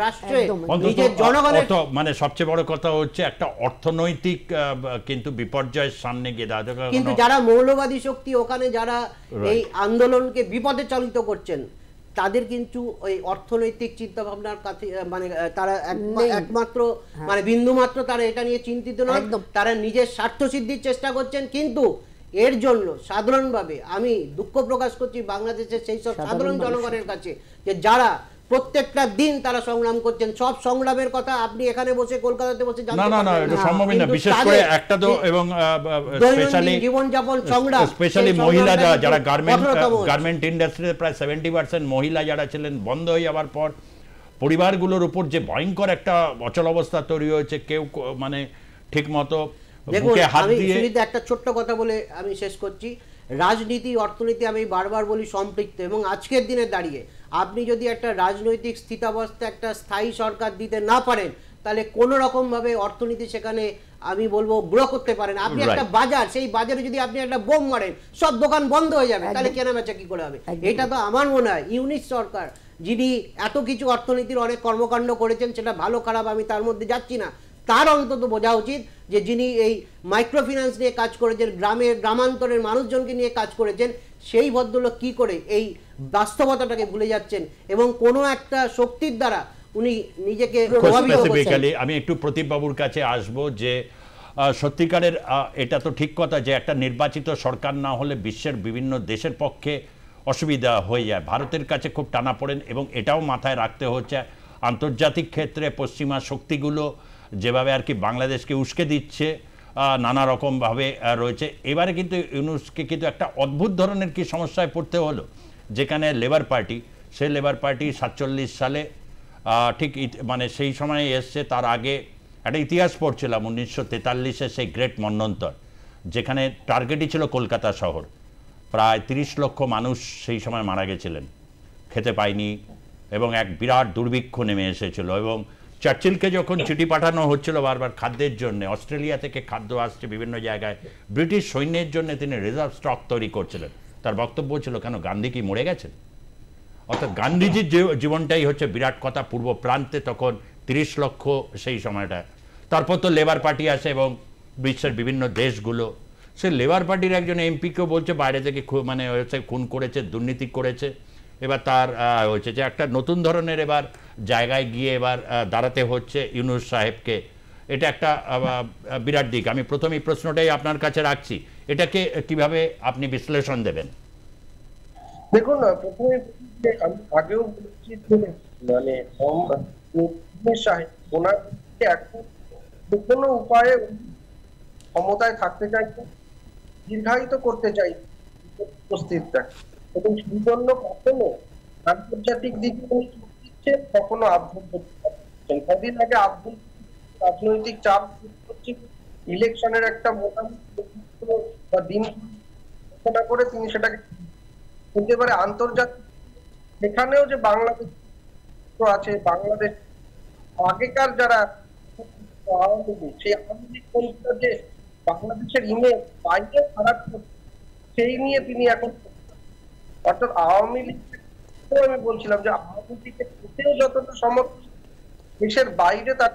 রাষ্ট্রে নিজের জনগণের মানে সবচেয়ে বড় কথা হচ্ছে একটা অর্থনৈতিক কিন্তু বিপর্যয়ের সামনে গিয়ে দাঁড়ায়। কিন্তু যারা মৌলবাদী শক্তি ওখানে যারা এই আন্দোলনকে বিপদে চালিত করছেন, তাদের কিন্তু ওই অর্থনৈতিক চিন্তা ভাবনার কাছে মানে তারা একমাত্র মানে বিন্দুমাত্র তারা এটা নিয়ে চিন্তিত নয়, তারা নিজের স্বার্থ সিদ্ধির চেষ্টা করছেন। কিন্তু এর জন্য সাধারণভাবে আমি দুঃখ প্রকাশ করছি বাংলাদেশের সেই সব সাধারণ জনগণের কাছে যে যারা প্রত্যেকটা দিন তারা সংগ্রাম করছেন। সব সংগ্রামের কথা আপনি এখানে বসে কলকাতাতে বসে জানতে পারবেন না, এটা সম্ভব না। বিশেষ করে একটা তো এবং স্পেশালি জীবনযাপন সংগ্রাম, স্পেশালি মহিলা যারা গার্মেন্ট ইন্ডাস্ট্রিতে প্রায় 70% মহিলা যারা ছিলেন, বন্ধ হয়ে যাওয়ার পর পরিবারগুলোর উপর যে ভয়ঙ্কর একটা অচল অবস্থা তৈরি হয়েছে, কেউ মানে ঠিক মতো দেখুন। আমি শুরুতে একটা ছোট্ট কথা বলে আমি শেষ করছি, রাজনীতি অর্থনীতি আমি বারবার বলি সম্পৃক্ত, এবং আজকের দিনে দাঁড়িয়ে আপনি যদি একটা রাজনৈতিক স্থিতাবস্থা একটা স্থায়ী সরকার দিতে না পারেন, তাহলে কোনো রকমভাবে অর্থনীতি সেখানে আমি বলবো গ্রো করতে পারেন। আপনি একটা বাজার, সেই বাজারে যদি আপনি একটা বোম মারেন, সব দোকান বন্ধ হয়ে যাবে, তাহলে কেনা বেচা কি করে হবে? এটা তো আমার মনে হয় ইউনিট সরকার যিনি এত কিছু অর্থনীতির অনেক কর্মকাণ্ড করেছেন, সেটা ভালো খারাপ আমি তার মধ্যে যাচ্ছি না, তার অন্তত বোঝা উচিত যে যিনি এই মাইক্রো ফিন্যান্স নিয়ে কাজ করেছেন, গ্রামান্তরের মানুষজনকে নিয়ে কাজ করেছেন, সেই ভদ্রলোক কি করে এই বাস্তবতাটাকে ভুলে যাচ্ছেন এবং কোনো একটা শক্তির দ্বারা উনি নিজেকে প্রভাবিত করছেন। আমি একটু প্রদীপ বাবুর কাছে আসব যে সত্যিকারের এটা তো ঠিক কথা যে একটা নির্বাচিত সরকার না হলে বিশ্বের বিভিন্ন দেশের পক্ষে অসুবিধা হয়ে যায়, ভারতের কাছে খুব টানাপোড়েন। এবং এটাও মাথায় রাখতে হচ্ছে আন্তর্জাতিক ক্ষেত্রে পশ্চিমা শক্তিগুলো যেভাবে আর কি বাংলাদেশকে উস্কে দিচ্ছে নানা রকমভাবে রয়েছে। এবারে কিন্তু ইউনূসকে কিন্তু একটা অদ্ভুত ধরনের কি সমস্যায় পড়তে হলো, যেখানে লেবার পার্টি, সেই লেবার পার্টি 47 সালে ঠিক মানে সেই সময়ে এসছে। তার আগে একটা ইতিহাস পড়ছিলাম 1943-এ সেই গ্রেট মন্বন্তর, যেখানে টার্গেটই ছিল কলকাতা শহর। প্রায় 30 লক্ষ মানুষ সেই সময় মারা গেছিলেন, খেতে পায়নি, এবং এক বিরাট দুর্ভিক্ষ নেমে এসেছিল। এবং চার্চিলকে যখন চিঠি পাঠানো হচ্ছিল বারবার খাদ্যের জন্য, অস্ট্রেলিয়া থেকে খাদ্য আসছে বিভিন্ন জায়গায়, ব্রিটিশ সৈন্যের জন্য তিনি রিজার্ভ স্টক তৈরি করছিলেন। তার বক্তব্য ছিল, কেন গান্ধী কি মরে গেছেন? অর্থাৎ গান্ধীজির জীবনটাই হচ্ছে বিরাট কথা। পূর্ব প্রান্তে তখন 30 লক্ষ সেই সময়টা। তারপর তো লেবার পার্টি আসে এবং বিশ্বের বিভিন্ন দেশগুলো, সে লেবার পার্টির একজন এমপিকেও বলছে বাইরে থেকে মানে হচ্ছে খুন করেছে, দুর্নীতি করেছে। এবার তার হচ্ছে যে একটা নতুন ধরনের এবার জায়গায় গিয়ে এবার দাঁড়াতে হচ্ছে ইউনূস সাহেবকে। এটা একটা বিরাট দিক। আমি প্রথমেই প্রশ্নটাই আপনার কাছে রাখছি, এটাকে কিভাবে আপনি বিশ্লেষণ দেবেন? দেখুন, প্রথমে আমি আগেও বলেছি মানে ওনার এখন কোনো উপায়ে ক্ষমতায় থাকতে চাইছে, দীর্ঘায়িত করতে চাই উপস্থিতটা, এবং সেই জন্য কখনো আন্তর্জাতিক দিকে দিচ্ছে, কখনো আভ্যন্তরীণ। কদিন আগে আভ্যন্তরীণ রাজনৈতিক চাপ হচ্ছে, ইলেকশনের একটা মোটামুটি বা দিন ঘোষণা করে তিনি সেটাকে, কিন্তু এবারে আন্তর্জাতিক সেখানেও যে বাংলাদেশ আছে, বাংলাদেশ আগেকার যারা আওয়ামী লীগ, সেই আওয়ামী লীগ যে বাংলাদেশের ইমেজ বাইরে খারাপ করছে, সেই নিয়ে তিনি এখন, অর্থাৎ আওয়ামী লীগ, আমি বলছিলাম যে আওয়ামী লীগের যতটা সমর্থন দেশের বাইরে তার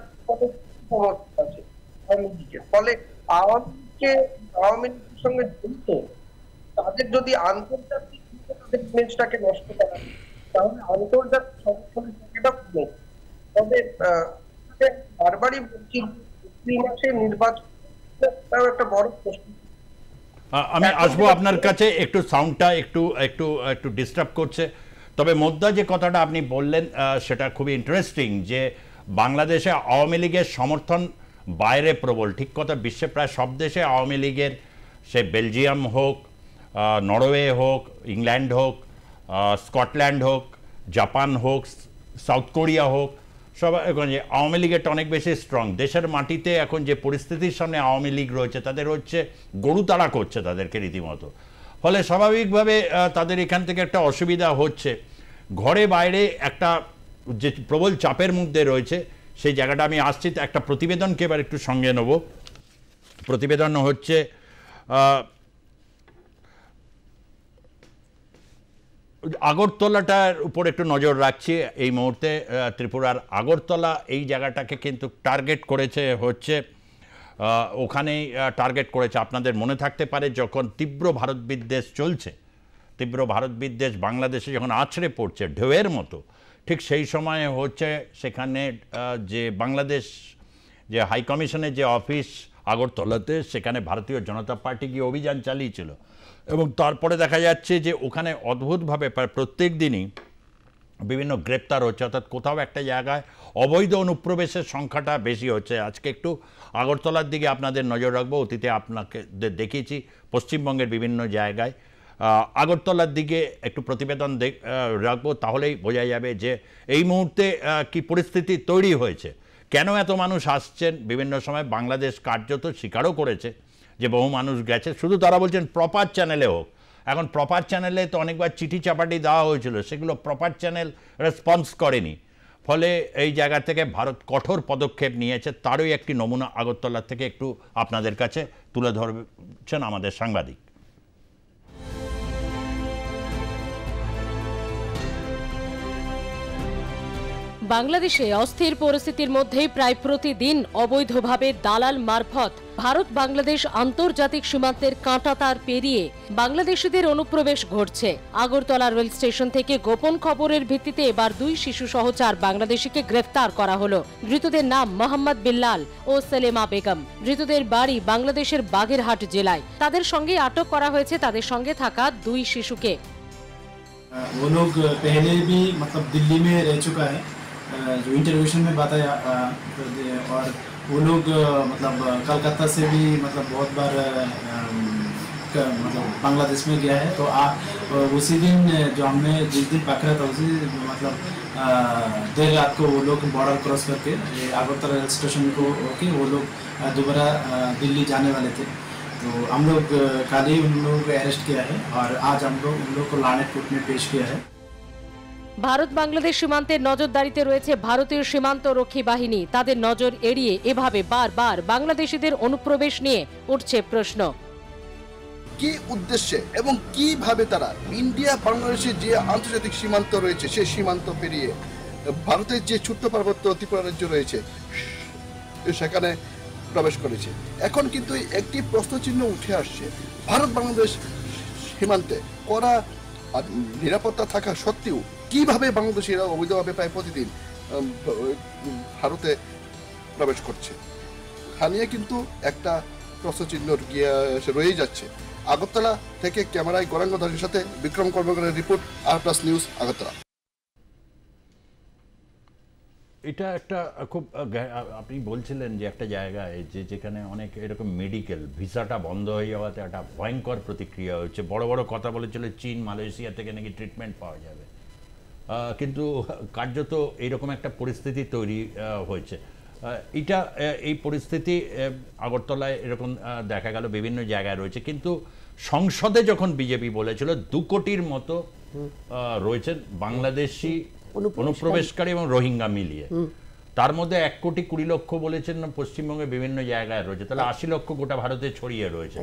সমর্থন আছে আওয়ামী লীগের। ফলে আওয়ামী লীগের সঙ্গে জড়িত তাদের যদি আন্তর্জাতিক তাদের ইমেজটাকে নষ্ট করা, তাহলে আন্তর্জাতিক সমর্থনের সংখ্যাটা কমে। তবে বারবারই বলছি, এপ্রিল মাসে নির্বাচন একটা বড় প্রশ্ন। আমি আসবো আপনার কাছে, একটু সাউন্ডটা একটু একটু একটু ডিস্টার্ব করছে। তবে মোদ্দা যে কথাটা আপনি বললেন সেটা খুবই ইন্টারেস্টিং, যে বাংলাদেশে আওয়ামী লীগের সমর্থন বাইরে প্রবল। ঠিক কথা, বিশ্বে প্রায় সব দেশে আওয়ামী লীগের, সে বেলজিয়াম হোক, নরওয়ে হোক, ইংল্যান্ড হোক, স্কটল্যান্ড হোক, জাপান হোক, সাউথ কোরিয়া হোক, সব আওয়ামী লীগেরটা অনেক বেশি স্ট্রং। দেশের মাটিতে এখন যে পরিস্থিতির সামনে আওয়ামী লীগ রয়েছে, তাদের হচ্ছে গরু তাড়া করছে তাদেরকে রীতিমতো। ফলে স্বাভাবিকভাবে তাদের এখান থেকে একটা অসুবিধা হচ্ছে। ঘরে বাইরে একটা যে প্রবল চাপের মধ্যে রয়েছে, সেই জায়গাটা আমি আসছি। একটা প্রতিবেদনকে এবার একটু সঙ্গে নেব। প্রতিবেদন হচ্ছে আগরতলাটার উপর একটু নজর রাখছি এই মুহূর্তে। ত্রিপুরার আগরতলা এই জায়গাটাকে কিন্তু টার্গেট করেছে হচ্ছে, ওখানেই টার্গেট করেছে। আপনাদের মনে থাকতে পারে যখন তীব্র ভারত বিদ্বেষ চলছে, তীব্র ভারত বিদ্বেষ বাংলাদেশে যখন আছড়ে পড়ছে ঢেউয়ের মতো, ঠিক সেই সময়ে হচ্ছে সেখানে যে বাংলাদেশ যে হাই কমিশনের যে অফিস আগরতলাতে, সেখানে ভারতীয় জনতা পার্টি গিয়ে অভিযান চালিয়েছিল। এবং তারপরে দেখা যাচ্ছে যে ওখানে অদ্ভুতভাবে প্রায় প্রত্যেক দিনই বিভিন্ন গ্রেপ্তার হচ্ছে, অর্থাৎ কোথাও একটা জায়গায় অবৈধ অনুপ্রবেশের সংখ্যাটা বেশি হচ্ছে। আজকে একটু আগরতলার দিকে আপনাদের নজর রাখবো। অতীতে আপনাকে দেখিয়েছি পশ্চিমবঙ্গের বিভিন্ন জায়গায়, আগরতলার দিকে একটু প্রতিবেদন রাখবো, তাহলেই বোঝা যাবে যে এই মুহূর্তে কি পরিস্থিতি তৈরি হয়েছে, কেন এত মানুষ আসছেন। বিভিন্ন সময় বাংলাদেশ কার্যত স্বীকারও করেছে যে বহু মানুষ গেছে, শুধু তারা বলছেন প্রপার চ্যানেলে হোক। এখন প্রপার চ্যানেলে তো অনেকবার চিঠি চাপাটি দেওয়া হয়েছিল, সেগুলো প্রপার চ্যানেল রেসপন্স করেনি। ফলে এই জায়গা থেকে ভারত কঠোর পদক্ষেপ নিয়েছে। তারই একটি নমুনা আগরতলা থেকে একটু আপনাদের কাছে তুলে ধরছেন আমাদের সাংবাদিক। বাংলাদেশে অস্থির পরিস্থিতির মধ্যে প্রায় প্রতিদিন অবৈধভাবে দালাল মারফত ভারত বাংলাদেশ আন্তর্জাতিক সীমান্তের কাঁটাতার পেরিয়ে বাংলাদেশিদের অনুপ্রবেশ ঘটছে। আগরতলা রেল স্টেশন থেকে গোপন খবরের ভিত্তিতে এবার 2 শিশু সহ 4 বাংলাদেশিকে গ্রেফতার করা হলো। ধৃতদের নাম মোহাম্মদ বিল্লাল ও সেলিমা বেগম। ধৃতদের বাড়ি বাংলাদেশের বাগেরহাট জেলায়। তাদের সঙ্গে আটক করা হয়েছে তাদের সঙ্গে থাকা 2 শিশুকে। वो लोग पहले भी मतलब दिल्ली में रह चुका है, जो इंटरव्यूशन में बताया, और वो लोग मतलब कलकत्ता से भी मतलब बहुत बार मतलब बांग्लादेश में गया है। तो उसी दिन जो हमने जिस दिन पकड़ा था उसी मतलब देर रात को वो लोग बॉर्डर क्रॉस करके अगरतला रेल स्टेशन को होके वो लोग दोबारा दिल्ली जाने वाले थे। तो हम लोग कल ही उन लोगों को अरेस्ट किया है और आज हम लोग उन लोग को लानेट कोर्ट में पेश किया है। ভারত বাংলাদেশ সীমান্তের নজরদারিতে রয়েছে ভারতীয় সীমান্ত রক্ষী বাহিনী। তাদের নজর এড়িয়ে এভাবে বারবার বাংলাদেশিদের অনুপ্রবেশ নিয়ে উঠছে প্রশ্ন। কি উদ্দেশ্যে এবং কিভাবে তারা ইন্ডিয়া বাংলাদেশের যে আন্তর্জাতিক সীমান্ত রয়েছে সেই সীমান্ত পেরিয়ে ভারতের যে ছোট্ট পার্বত্য ত্রিপুরা রাজ্য রয়েছে সেখানে প্রবেশ করেছে। এখন কিন্তু একটি প্রশ্নচিহ্ন উঠে আসছে, ভারত বাংলাদেশ সীমান্তে কড়া নিরাপত্তা থাকা সত্ত্বেও কিভাবে বাংলাদেশিরা অবৈধভাবে প্রায় প্রতিদিন ভারতে প্রবেশ করছে। খানিয়ে কিন্তু একটা প্রশ্নচিহ্ন রয়ে যাচ্ছে। আগরতলা থেকে ক্যামেরায় গৌরাঙ্গ দাসের সাথে বিক্রম কর্মকারের রিপোর্ট, আর+ নিউজ, আগরতলা। এটা একটা খুব আপনি বলছিলেন যে একটা জায়গায় যেখানে অনেক এরকম মেডিকেল ভিসাটা বন্ধ হয়ে যাওয়াতে একটা ভয়ঙ্কর প্রতিক্রিয়া হচ্ছে। বড় বড় কথা বলেছিল চীন মালয়েশিয়া থেকে নাকি ট্রিটমেন্ট পাওয়া যাবে, কিন্তু কার্যত এইরকম একটা পরিস্থিতি তৈরি হয়েছে। এই পরিস্থিতি আগরতলায় এরকম দেখা গেল, বিভিন্ন জায়গায় রয়েছে। কিন্তু সংসদে যখন বিজেপি বলেছিল 2 কোটির মতো রয়েছেন বাংলাদেশি অনুপ্রবেশকারী এবং রোহিঙ্গা মিলিয়ে, তার মধ্যে 1 কোটি 20 লক্ষ বলেছেন পশ্চিমবঙ্গে বিভিন্ন জায়গায় রয়েছে, তাহলে 80 লক্ষ গোটা ভারতে ছড়িয়ে রয়েছে।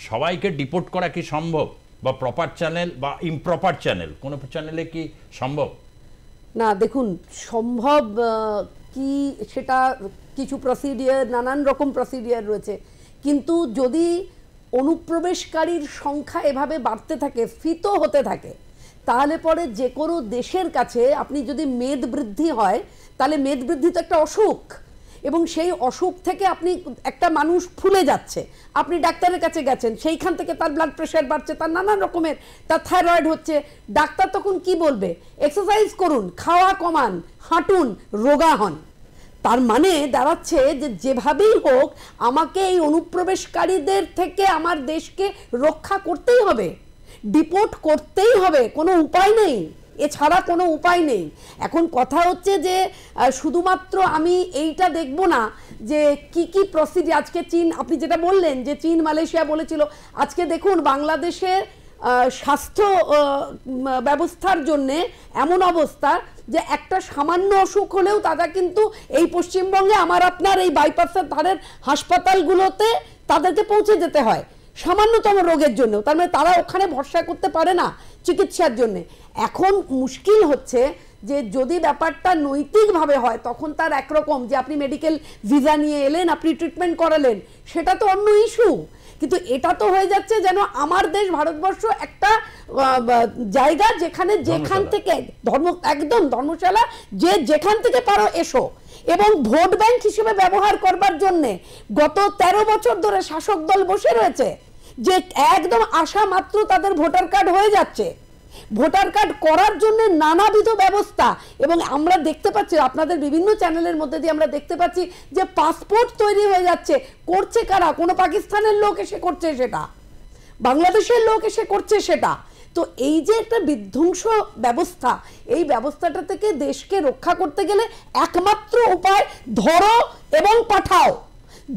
সবাইকে ডিপোর্ট করা কি সম্ভব, বা প্রপার চ্যানেল বা ইমপ্রপার চ্যানেল, কোন চ্যানেলে কি সম্ভব? না, দেখুন সম্ভব কি সেটা কিছু প্রসিডিওর, নানান রকম প্রসিডিওর রয়েছে, কিন্তু যদি অনুপ্রবেশকারীর সংখ্যা এভাবে বাড়তে থাকে, ফিত হতে থাকে, তাহলে পরে যে কোনো দেশের কাছে আপনি যদি মেদ বৃদ্ধি হয়, তাহলে মেদ বৃদ্ধি তো একটা অসুখ, এবং সেই অসুখ থেকে আপনি একটা মানুষ ফুলে যাচ্ছে, আপনি ডাক্তারের কাছে গেছেন, সেইখান থেকে তার ব্লাড প্রেশার বাড়ছে, তার নানান রকমের, তার থাইরয়েড হচ্ছে, ডাক্তার তখন কি বলবে? এক্সারসাইজ করুন, খাওয়া কমান, হাঁটুন, রোগা হন। তার মানে দাঁড়াচ্ছে যে যেভাবেই হোক আমাকে এই অনুপ্রবেশকারীদের থেকে আমার দেশকে রক্ষা করতেই হবে, ডিপোর্ট করতেই হবে, কোনো উপায় নেই, এছাড়া কোনো উপায় নেই। এখন কথা হচ্ছে যে শুধুমাত্র আমি এইটা দেখব না যে কি কি প্রসিডিওর, আজকে চীন, আপনি যেটা বললেন যে চীন মালয়েশিয়া বলেছিল, আজকে দেখুন বাংলাদেশের স্বাস্থ্য ব্যবস্থার জন্যে এমন অবস্থা যে একটা সামান্য অসুখ হলেও তারা কিন্তু এই পশ্চিমবঙ্গে আমার আপনার এই বাইপাসের ধারের হাসপাতালগুলোতে তাদেরকে পৌঁছে যেতে হয় সামান্যতম রোগের জন্য, তার মানে তারা ওখানে ভরসা করতে পারে না চিকিৎসার জন্য। এখন মুশকিল হচ্ছে যে যদি ব্যাপারটা নৈতিকভাবে হয় তখন তার একরকম, যে আপনি মেডিকেল ভিসা নিয়ে এলেন, আপনি ট্রিটমেন্ট করালেন, সেটা তো অন্য ইস্যু, কিন্তু এটা তো হয়ে যাচ্ছে যেন আমার দেশ ভারতবর্ষ একটা জায়গা যেখানে যেখান থেকে একদম ধর্মশালা, যে যেখান থেকে পারো এসো, এবং ভোট ব্যাংক হিসেবে ব্যবহার করবার জন্যে গত 13 বছর ধরে শাসক দল বসে রয়েছে, যে একদম আশা মাত্র তাদের ভোটার কার্ড হয়ে যাচ্ছে, ভোটার কার্ড করার জন্য নানাবিধ ব্যবস্থা, এবং আমরা দেখতে পাচ্ছি আপনাদের বিভিন্ন চ্যানেলের মধ্যে দিয়ে আমরা দেখতে পাচ্ছি যে পাসপোর্ট তৈরি হয়ে যাচ্ছে। করছে কারা? কোনো পাকিস্তানের লোক এসে করছে সেটা, বাংলাদেশের লোক এসে করছে সেটা। তো এই যে একটা বিধ্বংস ব্যবস্থা, এই ব্যবস্থাটা থেকে দেশকে রক্ষা করতে গেলে একমাত্র উপায় ধরো এবং পাঠাও,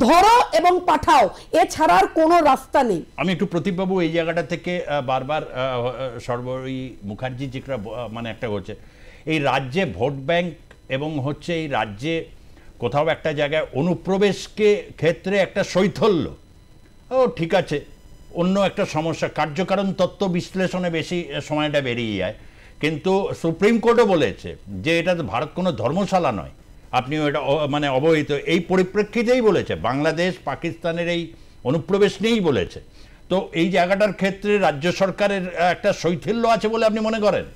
ধরো এবং পাঠাও, এছাড়ার কোনো রাস্তা নেই। আমি একটু প্রদীপবাবু এই জায়গাটা থেকে বারবার সর্বই মুখার্জি যেটা মানে একটা হচ্ছে এই রাজ্যে ভোট ব্যাংক, এবং হচ্ছে এই রাজ্যে কোথাও একটা জায়গায় অনুপ্রবেশকে ক্ষেত্রে একটা শৈথল্য, ও ঠিক আছে, অন্য একটা সমস্যা, কার্যকারণ তত্ত্ব বিশ্লেষণে বেশি সময়টা বেরিয়ে যায়, কিন্তু সুপ্রিম কোর্টও বলেছে যে এটা ভারত কোনো ধর্মশালা নয়, আপনিও এটা মানে অবহিত, এই পরিপ্রেক্ষিতেই বলেছে, বাংলাদেশ পাকিস্তানের এই অনুপ্রবেশ নিয়েই বলেছে। তো এই জায়গাটার ক্ষেত্রে রাজ্য সরকারের একটা শৈথিল্য আছে বলে আপনি মনে করেন?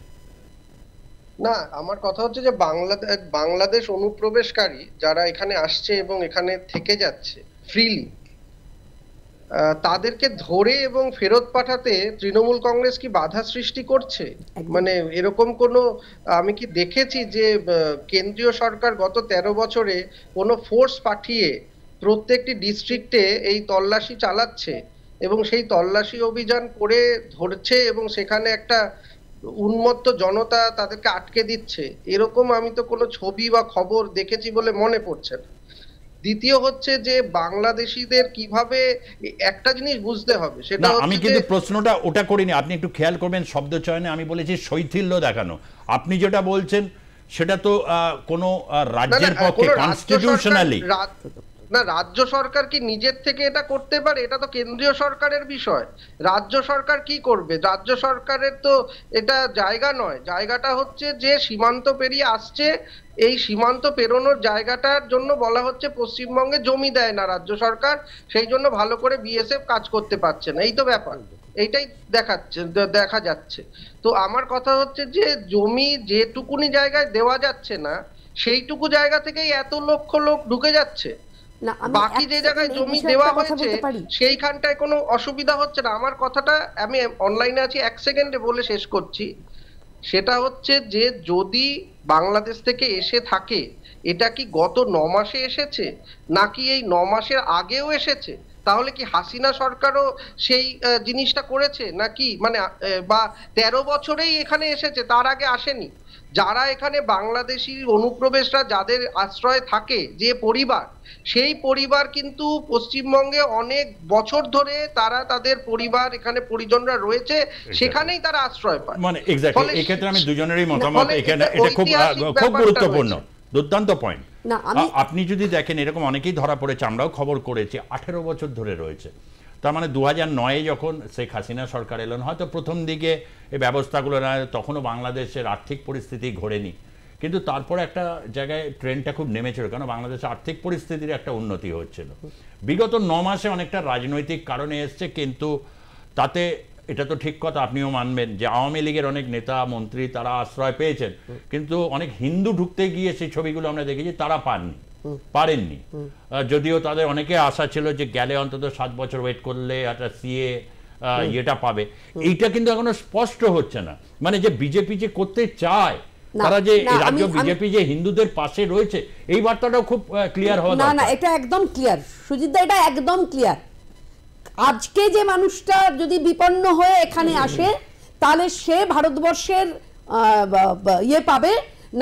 না, আমার কথা হচ্ছে যে বাংলাদেশ অনুপ্রবেশকারী যারা এখানে আসছে এবং এখানে থেকে যাচ্ছে ফ্রিলি, তাদেরকে ধরে এবং ফেরত পাঠাতে তৃণমূল কংগ্রেস কি বাধা সৃষ্টি করছে? মানে এরকম কোনো আমি কি দেখেছি যে কেন্দ্রীয় সরকার গত 13 বছরে কোনো ফোর্স পাঠিয়ে প্রত্যেকটি ডিস্ট্রিক্টে এই তল্লাশি চালাচ্ছে এবং সেই তল্লাশি অভিযান করে ধরছে এবং সেখানে একটা উন্মত্ত জনতা তাদেরকে আটকে দিচ্ছে, এরকম আমি তো কোনো ছবি বা খবর দেখেছি বলে মনে পড়ছে না। দ্বিতীয় হচ্ছে যে বাংলাদেশিদের কিভাবে, একটা জিনিস বুঝতে হবে, সেটা হচ্ছে আমি কিন্তু প্রশ্নটা ওটা করিনি, আপনি একটু খেয়াল করবেন শব্দ চয়নে আমি বলেছি শৈথিল্য দেখানো। আপনি যেটা বলছেন সেটা তো কোনো রাজ্যের পক্ষে কনস্টিটিউশনালি না, রাজ্য সরকার কি নিজের থেকে এটা করতে পারে? এটা তো কেন্দ্রীয় সরকারের বিষয়। রাজ্য সরকার কি করবে? রাজ্য সরকারের তো এটা জায়গা নয়। জায়গাটা হচ্ছে যে সীমান্ত পেরিয়ে আসছে, এই সীমান্ত পেরোনোর জায়গাটার জন্য বলা হচ্ছে পশ্চিমবঙ্গে জমি দেয় না রাজ্য সরকার, সেই জন্য ভালো করে বিএসএফ কাজ করতে পারছে না। এই তো ব্যাপার, এইটাই দেখা যাচ্ছে। তো আমার কথা হচ্ছে যে জমি যেটুকুনি জায়গায় দেওয়া যাচ্ছে না, সেইটুকু জায়গা থেকেই এত লক্ষ লোক ঢুকে যাচ্ছে। বাকি যে জায়গায় জমি দেওয়া হয়েছে সেইখানটায় কোনো অসুবিধা হচ্ছে না। আমার কথাটা আমি অনলাইনে আছি, 1 সেকেন্ডে বলে শেষ করছি। সেটা হচ্ছে যে যদি বাংলাদেশ থেকে এসে থাকে, এটা কি গত 9 মাসে এসেছে নাকি এই 9 মাসের আগেও এসেছে? তাহলে কি হাসিনা সরকারও সেই জিনিসটা করেছে নাকি, মানে বা 13 বছরেই এখানে এসেছে, তার আগে আসেনি? যারা এখানে বাংলাদেশি অনুপ্রবেশরা যাদের আশ্রয়ে থাকে, যে পরিবার, সেই পরিবার কিন্তু পশ্চিমবঙ্গে অনেক বছর ধরে তারা তাদের পরিবার এখানে পরিজনরা রয়েছে, সেখানেই তারা আশ্রয় পায়। মানে এক্স্যাক্টলি এই ক্ষেত্রে আমি দুজনেরই মতামত এখানে, এটা খুব গুরুত্বপূর্ণ, দুর্দান্ত পয়েন্ট। আপনি যদি দেখেন এরকম অনেকেই ধরা পড়েছে, আমরাও খবর করেছি, 18 বছর ধরে রয়েছে। তার মানে 2009-এ যখন শেখ হাসিনা সরকার এলেন, হয়তো প্রথম দিকে এই ব্যবস্থাগুলো না, তখনও বাংলাদেশের আর্থিক পরিস্থিতি ঘোরেনি, কিন্তু তারপরে একটা জায়গায় ট্রেন্ডটা খুব নেমেছিল, কারণ বাংলাদেশের আর্থিক পরিস্থিতির একটা উন্নতি হচ্ছিল। বিগত 9 মাসে অনেকটা রাজনৈতিক কারণে এসছে, কিন্তু তাতে এটা তো ঠিক কথা, আপনিও মানবেন যে আওয়ামী লীগের অনেক নেতা মন্ত্রী তারা আশ্রয় পেয়েছেন, কিন্তু অনেক হিন্দু ঢুকতে গিয়ে সেই ছবিগুলো আমরা দেখেছি তারা পারেননি। যদিও তাদের অনেকে আশা ছিল যে গেলে অন্তত 7 বছর ওয়েট করলে একটা সিএ ইয়েটা পাবে। এইটা কিন্তু এখনো স্পষ্ট হচ্ছে না, মানে যে বিজেপি যে করতে চায়, তারা যে রাজ্য বিজেপি যে হিন্দুদের পাশে রয়েছে, এই বার্তাটাও খুব ক্লিয়ার হওয়া দরকার। না, এটা একদম ক্লিয়ার সুজিত দা, এটা একদম ক্লিয়ার। আজকে যে মানুষটা যদি বিপন্ন হয়ে এখানে আসে, তাহলে সে ভারতবর্ষের ইয়ে পাবে,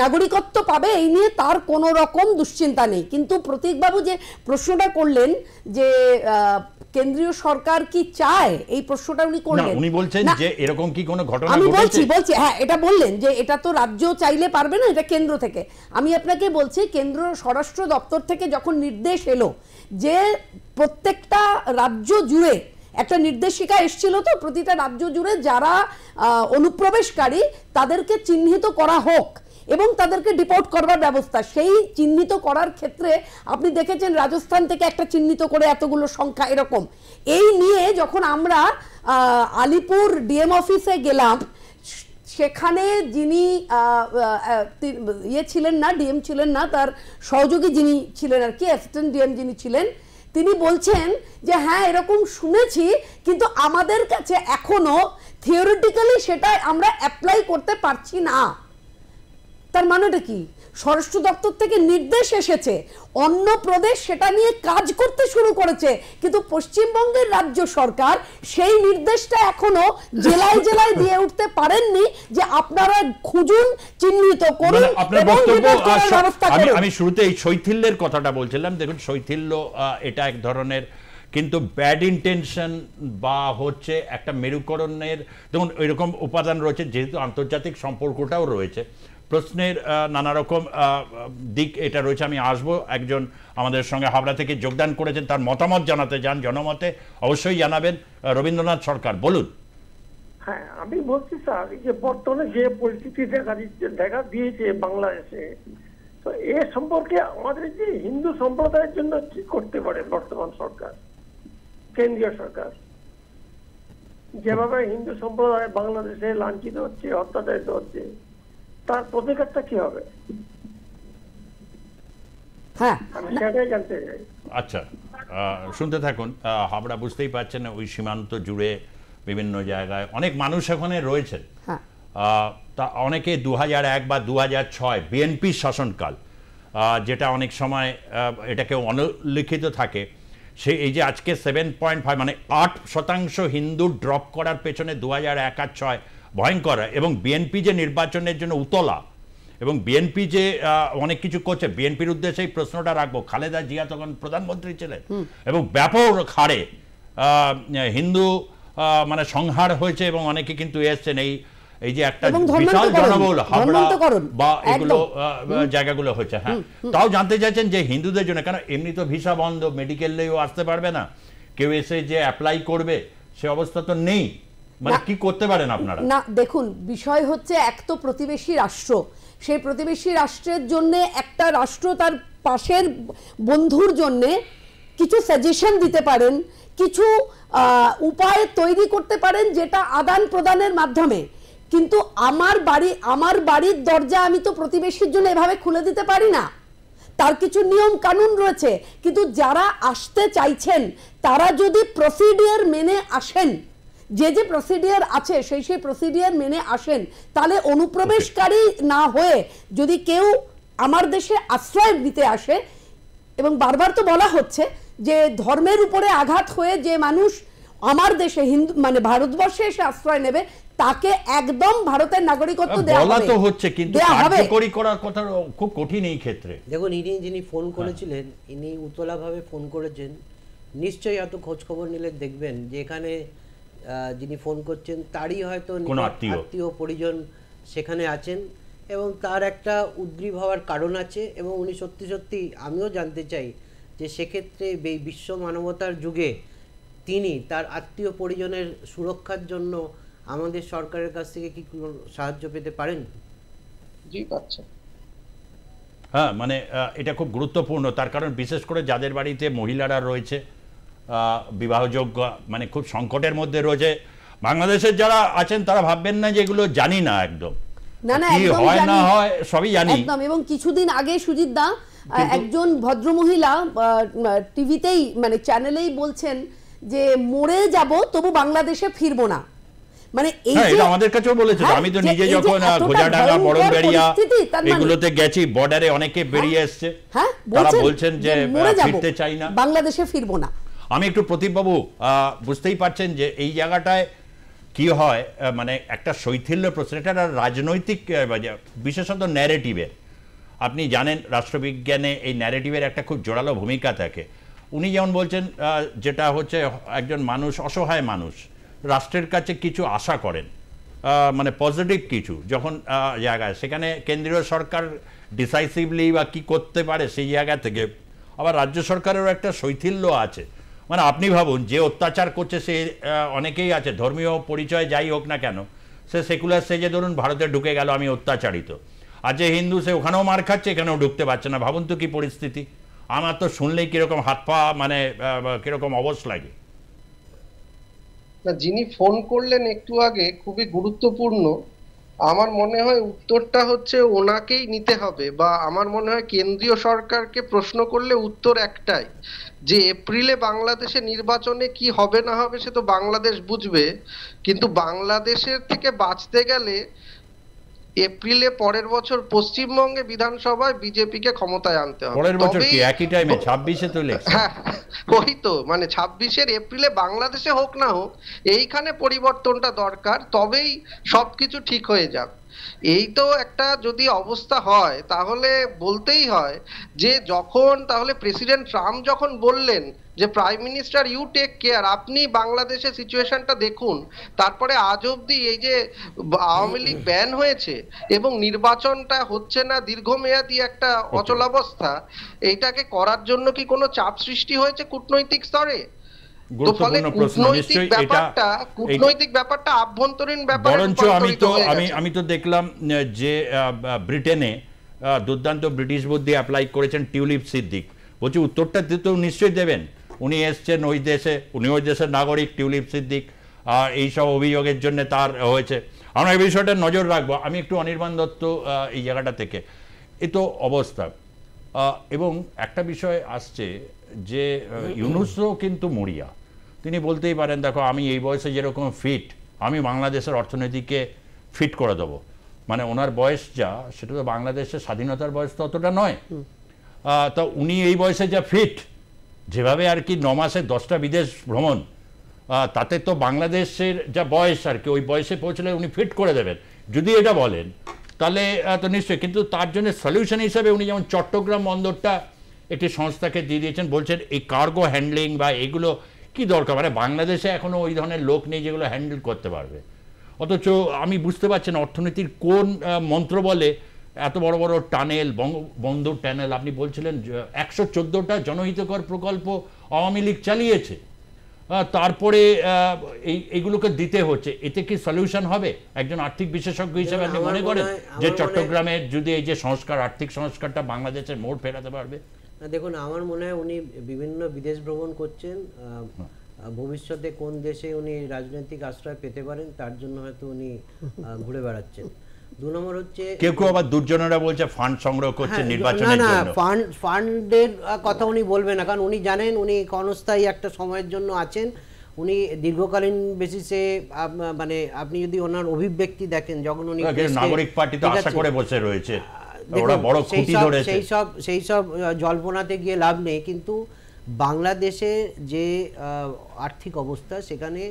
নাগরিকত্ব পাবে, এই নিয়ে তার কোনো রকম দুশ্চিন্তা নেই। কিন্তু প্রতীকবাবু যে প্রশ্নটা করলেন যে কেন্দ্রীয় সরকার কি চায়, এই প্রশ্নটা উনি করলেন, উনি বলছেন যে এরকম কি কোনো ঘটনা আমি ঘটেছে? বলছি হ্যাঁ, এটা বললেন যে এটা তো রাজ্য চাইলে পারবে না, এটা কেন্দ্র থেকে। আমি আপনাকে বলছি, কেন্দ্র স্বরাষ্ট্র দপ্তর থেকে যখন নির্দেশ এলো যে প্রত্যেকটা রাজ্য জুড়ে একটা নির্দেশিকা এসেছিল, তো প্রতিটা রাজ্য জুড়ে যারা অনুপ্রবেশকারী তাদেরকে চিহ্নিত করা হোক এবং তাদেরকে ডিপোর্ট করবার ব্যবস্থা। সেই চিহ্নিত করার ক্ষেত্রে আপনি দেখেছেন রাজস্থান থেকে একটা চিহ্নিত করে এতগুলো সংখ্যা এরকম। এই নিয়ে যখন আমরা আলিপুর ডিএম অফিসে গেলাম, সেখানে যিনি ইয়ে ছিলেন না, ডিএম ছিলেন না, তার সহযোগী যিনি ছিলেন আর কি, অ্যাসিস্ট্যান্ট ডিএম যিনি ছিলেন, তিনি বলছেন যে হ্যাঁ এরকম শুনেছি, কিন্তু আমাদের কাছে এখনো থিওরিটিক্যালি সেটা আমরা অ্যাপ্লাই করতে পারছি না। তার মানেটা কি? স্বরাষ্ট্র দপ্তর থেকে নির্দেশ এসেছে, অন্য প্রদেশ সেটা নিয়ে কাজ করতে শুরু করেছে, কিন্তু পশ্চিমবঙ্গের রাজ্য সরকার সেই নির্দেশটা এখনো জেলায় জেলায় দিয়ে উঠতে পারেননি যে আপনারা খুঁজুন, চিহ্নিত করুন এবং ব্যবস্থা করুন। আমি শুরুতে এই শৈথিল্যের কথাটা বলছিলাম। দেখুন, শৈথিল্য এটা এক ধরনের, কিন্তু ব্যাড ইন্টেনশন বা হচ্ছে একটা মেরুকরণের, দেখুন এরকম উপাদান রয়েছে, যেহেতু আন্তর্জাতিক সম্পর্কটাও রয়েছে, প্রশ্নের নানা রকম দিক এটা রয়েছে। আমি আসবো, একজন আমাদের সঙ্গে হাবড়া থেকে যোগদান করেছেন, তার মতামত জানাতে যান, জনমতে অবশ্যই জানাবেন। রবীন্দ্রনাথ সরকার, বলুন। হ্যাঁ, আমি বলছি স্যার, যে বর্তমানে যে পরিস্থিতি দেখা দিয়েছে বাংলাদেশে, তো এ সম্পর্কে আমাদের যে হিন্দু সম্প্রদায়ের জন্য কি করতে পারে বর্তমান সরকার, কেন্দ্রীয় সরকার? যেভাবে হিন্দু সম্প্রদায় বাংলাদেশে লাঞ্ছিত হচ্ছে, অত্যাচারিত হচ্ছে, তার প্রতিকারটা কি হবে? হ্যাঁ, আমি সেটাই জানতে চাই। আচ্ছা, শুনতে থাকুন। হাবড়া বুঝতেই পারছেন ওই সীমান্ত জুড়ে বিভিন্ন জায়গায় অনেক মানুষ এখানে রয়েছেন। তা অনেকে 2001 বা 2006 বিএনপির শাসনকাল, যেটা অনেক সময় এটাকে অনুলিখিত থাকে, সে এই যে আজকে 7.5 মানে 8% হিন্দু ড্রপ করার পেছনে 2001 আর 2006 ভয়ঙ্কর, এবং বিএনপি যে নির্বাচনের জন্য উতলা এবং বিএনপি যে অনেক কিছু করছে, বিএনপির উদ্দেশ্যে এই প্রশ্নটা রাখবো। খালেদা জিয়া তখন প্রধানমন্ত্রী ছিলেন এবং ব্যাপক হারে হিন্দু মানে সংহার হয়েছে এবং অনেকে কিন্তু এসছেন এই যে একটা বিশাল জনবহুল হাবড়া বা এগুলো জায়গাগুলো হচ্ছে। হ্যাঁ, তাও জানতে চাইছেন যে হিন্দুদের জন্য, কেন এমনি তো ভিসা বন্ধ, মেডিকেলেও আসতে পারবে না, কেউ এসে যে অ্যাপ্লাই করবে সে অবস্থা তো নেই, মানে কি করতে পারেন আপনারা? না দেখুন, বিষয় হচ্ছে এক তো প্রতিবেশী রাষ্ট্র, সেই প্রতিবেশী রাষ্ট্রের জন্য একটা রাষ্ট্র তার পাশের বন্ধুর জন্য কিছু সাজেশন দিতে পারেন, কিছু উপায় তৈরি করতে পারেন যেটা আদান প্রদানের মাধ্যমে। কিন্তু আমার বাড়ির দরজা আমি তো প্রতিবেশীর জন্য এভাবে খুলে দিতে পারি না, তার কিছু নিয়ম কানুন রয়েছে। কিন্তু যারা আসতে চাইছেন তারা যদি প্রসিডিওর মেনে আসেন, যে প্রসিডিওর আছে সেই প্রসিডিওর মেনে আসেন, তাহলে অনুপ্রবেশকারী না হয়ে যদি কেউ আমার দেশে আশ্রয় দিতে আসে, এবং বারবার তো বলা হচ্ছে যে ধর্মের উপরে আঘাত হয়ে যে মানুষ আমার দেশে হিন্দু মানে ভারতবর্ষে এসে আশ্রয় নেবে তাকে একদম ভারতের নাগরিকত্ব দেওয়া হবে। বলা তো হচ্ছে কিন্তু কার্যকরী করার কথা খুব কঠিন এই ক্ষেত্রে। দেখুন, যিনি ফোন করেছিলেন, ইনি উতলাভাবে ফোন করেছেন, নিশ্চয়ই এত খোঁজ খবর নিলে দেখবেন যে এখানে যিনি ফোন করছেন তারই হয়তো আত্মীয় পরিজন সেখানে আছেন এবং তার একটা উদ্গ্রীব হওয়ার কারণ আছে। এবং উনি সত্যি আমিও জানতে চাই যে সেক্ষেত্রে এই বিশ্ব মানবতার যুগে তিনি তার আত্মীয় পরিজনের সুরক্ষার জন্য আমাদের সরকারের কাছ থেকে কি সাহায্য পেতে পারেন? জি পাচ্ছে। হ্যাঁ, মানে এটা খুব গুরুত্বপূর্ণ, তার কারণ বিশেষ করে যাদের বাড়িতে মহিলারা রয়েছে, বিবাহযোগ্য, মানে খুব সংকটের মধ্যে রয়েছে। বাংলাদেশের যারা আছেন তারা ভাববেন না যে এগুলো জানি না, একদম কি হয় না হয় সবই জানি একদম। এবং কিছুদিন আগে সুজিত দা একজন ভদ্রমহিলা টিভিতেই মানে চ্যানেলেই বলছেন যে মরে যাব তবু বাংলাদেশে ফিরবো না। মানে এই যে আমাদের কাছেও বলেছে, আমি তো নিজে যখন ঘোড়াডাঙ্গা বড়বেড়িয়া এগুলোতে গেছি, বর্ডারে অনেকে বেরিয়ে এসছে, তারা বলছেন যে ফিরতে চাই না, বাংলাদেশে ফিরবো না। আমি একটু প্রদীপবাবু, বুঝতেই পারছেন যে এই জায়গাটায় কি হয়, মানে একটা শৈথিল্য প্রশ্ন, এটা রাজনৈতিক বিশেষত ন্যারেটিভের, আপনি জানেন রাষ্ট্রবিজ্ঞানে এই ন্যারেটিভের একটা খুব জোরালো ভূমিকা থাকে। উনি যেমন বলছেন, যেটা হচ্ছে একজন মানুষ, অসহায় মানুষ রাষ্ট্রের কাছে কিছু আশা করেন, মানে পজিটিভ কিছু যখন জায়গায়, সেখানে কেন্দ্রীয় সরকার ডিসাইসিভলি বা কি করতে পারে সেই জায়গা থেকে, আবার রাজ্য সরকারেরও একটা শৈথিল্য আছে। মানে আপনি ভাবুন, যে অত্যাচার করছে সে অনেকেই আছে, ধর্মীয় পরিচয় যাই হোক না কেন, সে সেকুলার সেজে ধরুন ভারতে ঢুকে গেল, আমি অত্যাচারিত, আর যে হিন্দু সে ওখানেও মার খাচ্ছে, এখানেও ঢুকতে পারছে না। ভাবুন তো কি পরিস্থিতি, আমার তো শুনলেই কিরকম হাত পা মানে কিরকম অবস্থা লাগে। যিনি ফোন করলেন একটু আগে খুবই গুরুত্বপূর্ণ, আমার মনে হয় উত্তরটা হচ্ছে ওনাকেই নিতে হবে, বা আমার মনে হয় কেন্দ্রীয় সরকারকে প্রশ্ন করলে উত্তর একটাই, যে এপ্রিলে বাংলাদেশে নির্বাচনে কি হবে না হবে সে তো বাংলাদেশ বুঝবে, কিন্তু বাংলাদেশের থেকে বাঁচতে গেলে এপ্রিলে পরের বছর পশ্চিমবঙ্গে বিধানসভায় বিজেপিকে ক্ষমতায় আনতে হবে। পরের বছর কি একই টাইমে 26-এ তো ইলেকশন? হ্যাঁ, ওই তো, মানে 26-এর এপ্রিলে বাংলাদেশে হোক না হোক এইখানে পরিবর্তনটা দরকার, তবেই সবকিছু ঠিক হয়ে যাবে। এই তো একটা যদি অবস্থা হয় তাহলে বলতেই হয় যে যখন তাহলে প্রেসিডেন্ট ট্রাম্প যখন বললেন যে prime minister you take care, আপনি বাংলাদেশের সিচুয়েশনটা দেখুন, তারপরে আজ অব্দি এই যে আওয়ামী লীগ ব্যান হয়েছে এবং নির্বাচনটা হচ্ছে না, দীর্ঘমেয়াদী একটা অচলাবস্থা, এইটাকে করার জন্য কি কোনো চাপ সৃষ্টি হয়েছে কূটনৈতিক স্তরে? কূটনৈতিক ব্যাপারটা আভ্যন্তরীণ ব্যাপার। বরঞ্চ আমি তো দেখলাম যে ব্রিটেনে দুর্দান্ত ব্রিটিশ বুদ্ধি অ্যাপ্লাই করেছেন টিউলিপ সিদ্দিক, বলছি উত্তরটা তো নিশ্চয়ই দেবেন, উনি এসছেন ওই দেশে, উনি ওই দেশের নাগরিক টিউলিপ সিদ্দিক, আর এইসব অভিযোগের জন্য তার হয়েছে। আমরা এই বিষয়টা নজর রাখবো। আমি একটু অনির্বাণ দত্ত এই জায়গাটা থেকে, এ তো অবস্থা। এবং একটা বিষয় আসছে যে ইউনূসও কিন্তু মরিয়া, তিনি বলতেই পারেন দেখো আমি এই বয়সে যেরকম ফিট, আমি বাংলাদেশের অর্থনীতিকে ফিট করে দেবো। মানে ওনার বয়স যা, সেটা তো বাংলাদেশের স্বাধীনতার বয়স তো অতটা নয়। তা উনি এই বয়সে যা ফিট, যেভাবে আর কি 9 মাসে 10টা বিদেশ ভ্রমণ, তাতে তো বাংলাদেশের যা বয়স আর কি, ওই বয়সে পৌঁছলে উনি ফিট করে দেবেন যদি এটা বলেন, তাহলে তো নিশ্চয়ই। কিন্তু তার জন্য সলিউশন হিসেবে উনি যেমন চট্টগ্রাম বন্দরটা একটি সংস্থাকে দিয়ে দিয়েছেন, বলছেন এই কার্গো হ্যান্ডলিং বা এগুলো কি দরকার, মানে বাংলাদেশে এখনও ওই ধরনের লোক নেই যেগুলো হ্যান্ডেল করতে পারবে। অথচ আমি বুঝতে পারছি না অর্থনীতির কোন মন্ত্র বলে এত বড় বড় টানেল, বন্দর টানেল, আপনি বলছিলেন 114টা জনহিতকর প্রকল্প আওয়ামী লীগ চালিয়েছে, তারপরে এইগুলোকে দিতে হচ্ছে, এতে কি সলিউশন হবে? একজন আর্থিক বিশেষজ্ঞ হিসেবে আপনি মনে করেন যে চট্টগ্রামের যদি এই যে সংস্কার, আর্থিক সংস্কারটা বাংলাদেশের মোড় ফেরাতে পারবে? দেখুন, আমার মনে হয় উনি বিভিন্ন বিদেশ ভ্রমণ করছেন, ভবিষ্যতে কোন দেশে উনি রাজনৈতিক আশ্রয় পেতে পারেন তার জন্য হয়তো উনি ঘুরে বেড়াচ্ছেন। 2 নম্বর হচ্ছে কেউ কেউ আবার দুর্জনেরা বলছে ফান্ড সংগ্রহ করছে নির্বাচনের জন্য। না, ফান্ডের কথা উনি বলবেন না, কারণ উনি জানেন উনি ক্ষণস্থায়ী একটা সময়ের জন্য আছেন। উনি দীর্ঘকালীন বেসিসে, মানে আপনি যদি ওনার অভিব্যক্তি দেখেন, যখন উনি নাগরিক পার্টি তো আশা করে বসে রয়েছে, ওরা বড় খুঁটি ধরেছে, সেই সব জল্পনাতে গিয়ে লাভ নেই। কিন্তু বাংলাদেশে যে আর্থিক অবস্থা, সেখানে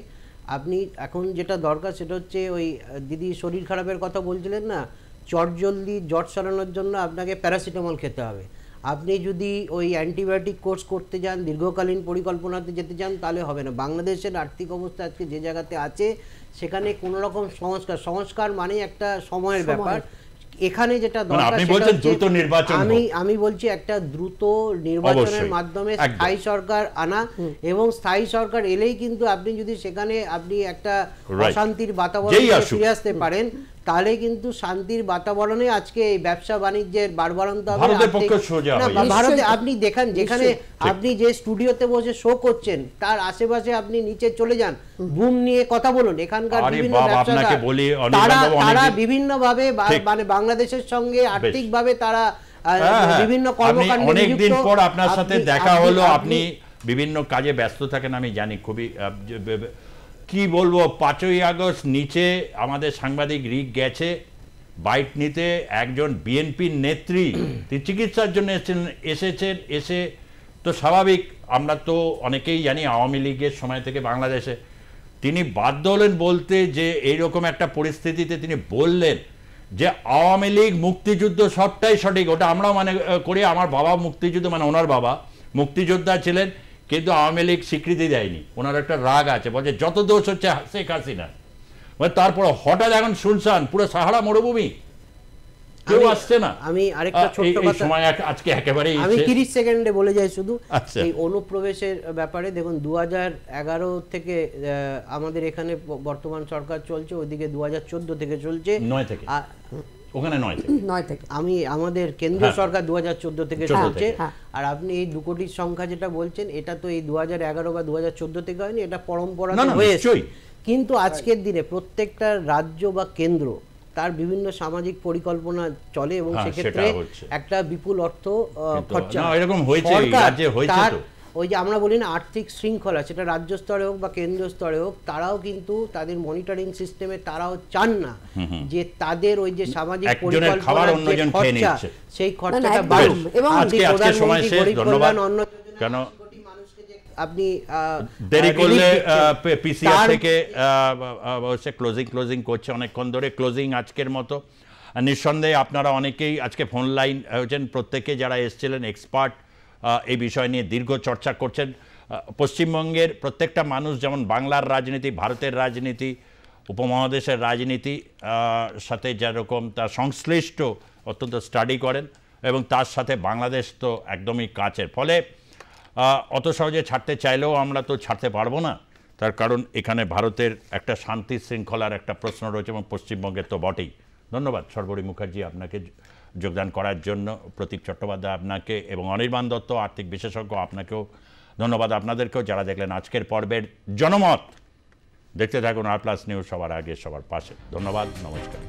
আপনি এখন যেটা দরকার সেটা হচ্ছে, ওই দিদি শরীর খারাপের কথা বলছিলেন না, চটজলদি জ্বর সারানোর জন্য আপনাকে প্যারাসিটামল খেতে হবে। আপনি যদি ওই অ্যান্টিবায়োটিক কোর্স করতে যান, দীর্ঘকালীন পরিকল্পনাতে যেতে চান, তাহলে হবে না। বাংলাদেশের আর্থিক অবস্থা আজকে যে জায়গাতে আছে, সেখানে কোনো রকম সংস্কার মানে একটা সময়ের ব্যাপার। এখানে যেটা দরকার, আমি বলছি একটা দ্রুত নির্বাচনের মাধ্যমে স্থায়ী সরকার আনা, এবং স্থায়ী সরকার এলেই কিন্তু আপনি যদি সেখানে আপনি একটা অশান্তির বাতাবরণ ফিরে আসতে পারেন, তাহলে কিন্তু শান্তির বাতাবরণে আজকে এই ব্যবসা বাণিজ্যের বাড়বাড়ন্ত হবে। ভারতে আপনি দেখেন, যেখানে আপনি যে স্টুডিওতে বসে শো করছেন, তার আশেপাশে আপনি নিচে চলে যান, বুম নিয়ে কথা বলুন, এখানকার বিভিন্ন ব্যবসাদার তারা বিভিন্ন ভাবে, মানে বাংলাদেশের সঙ্গে আর্থিক ভাবে তারা বিভিন্ন কর্মকাণ্ডে নিযুক্ত। অনেকদিন পর আপনার সাথে দেখা হলো, আপনি বিভিন্ন কাজে ব্যস্ত থাকেন আমি জানি, খুবই কি বলবো, 5ই আগস্ট নিচে আমাদের সাংবাদিক রিক গেছে বাইট নিতে, একজন বিএনপির নেত্রী তিনি চিকিৎসার জন্য এসেছেন, এসে তো স্বাভাবিক, আমরা তো অনেকেই জানি আওয়ামী লীগের সময় থেকে বাংলাদেশে, তিনি বাধ্য হলেন বলতে যে এইরকম একটা পরিস্থিতিতে তিনি বললেন যে আওয়ামী লীগ মুক্তিযুদ্ধ সবটাই সঠিক, ওটা আমরাও মানে করি, আমার বাবা মুক্তিযুদ্ধ, মানে ওনার বাবা মুক্তিযোদ্ধা ছিলেন, কিন্তু আওয়ামী লীগ স্বীকৃতি দেয়নি, ওনার একটা রাগ আছে, বলছে যত দোষ হচ্ছে শেখ হাসিনা। তারপর হঠাৎ এখন শুনছেন পুরো সাহারা মরুভূমি, কেউ আসছে না। আমি আরেকটা ছোট্ট কথা, আজকে একেবারেই আমি 30 সেকেন্ডে বলে যাই শুধু এই অনুপ্রবেশের ব্যাপারে। দেখুন, 2011 থেকে আমাদের এখানে বর্তমান সরকার চলছে, ওইদিকে 2014 থেকে চলছে, 9 থেকে ওখানে 9 থেকে আমি আমাদের কেন্দ্রীয় সরকার 2014 থেকে চলছে। আর আপনি এই 2 কোটির সংখ্যা যেটা বলছেন, এটা তো এই 2011 বা 2014 থেকে হয়নি, এটা পরম্পরা হয়েছে। কিন্তু আজকের দিনে প্রত্যেকটা রাজ্য বা কেন্দ্র তার বিভিন্ন সামাজিক পরিকল্পনা চলে, এবং সেক্ষেত্রে একটা বিপুল অর্থ খরচা হয়। ওই যে আমরা বলি না আর্থিক শৃঙ্খলা, সেটা রাজ্য স্তরে হোক বা কেন্দ্রীয় স্তরে হোক, তারাও কিন্তু তাদের মনিটরিং সিস্টেমে তারাও চান না যে তাদের ওই যে সামাজিক পরিকল্পনার যে খরচা, সেই খরচাটা বাড়ুক। এবং কেন আপনি দেরি করলে পিসিআর থেকে ক্লোজিং করছে অনেকক্ষণ ধরে, ক্লোজিং আজকের মতো। নিঃসন্দেহে আপনারা অনেকেই আজকে ফোন লাইন হয়েছেন, প্রত্যেকে যারা এসেছিলেন এক্সপার্ট এই বিষয় নিয়ে দীর্ঘ চর্চা করছেন। পশ্চিমবঙ্গের প্রত্যেকটা মানুষ, যেমন বাংলার রাজনীতি, ভারতের রাজনীতি, উপমহাদেশের রাজনীতি সাথে যেরকম তার সংশ্লিষ্ট, অত্যন্ত স্টাডি করেন, এবং তার সাথে বাংলাদেশ তো একদমই কাছের, ফলে অত সহজে ছাড়তে চাইলেও আমরা তো ছাড়তে পারবো না। তার কারণ এখানে ভারতের একটা শান্তি শৃঙ্খলার একটা প্রশ্ন রয়েছে, এবং পশ্চিমবঙ্গের তো বটেই। ধন্যবাদ সর্বরী মুখার্জি আপনাকে যোগদান করার জন্য, প্রতীক চট্টোপাধ্যায় আপনাকে, এবং অনির্বাণ দত্ত আর্থিক বিশেষজ্ঞ আপনাকেও ধন্যবাদ। আপনাদেরকেও যারা দেখলেন আজকের পর্বের জনমত, দেখতে থাকুন আর প্লাস নিউজ, সবার আগে সবার পাশে। ধন্যবাদ, নমস্কার।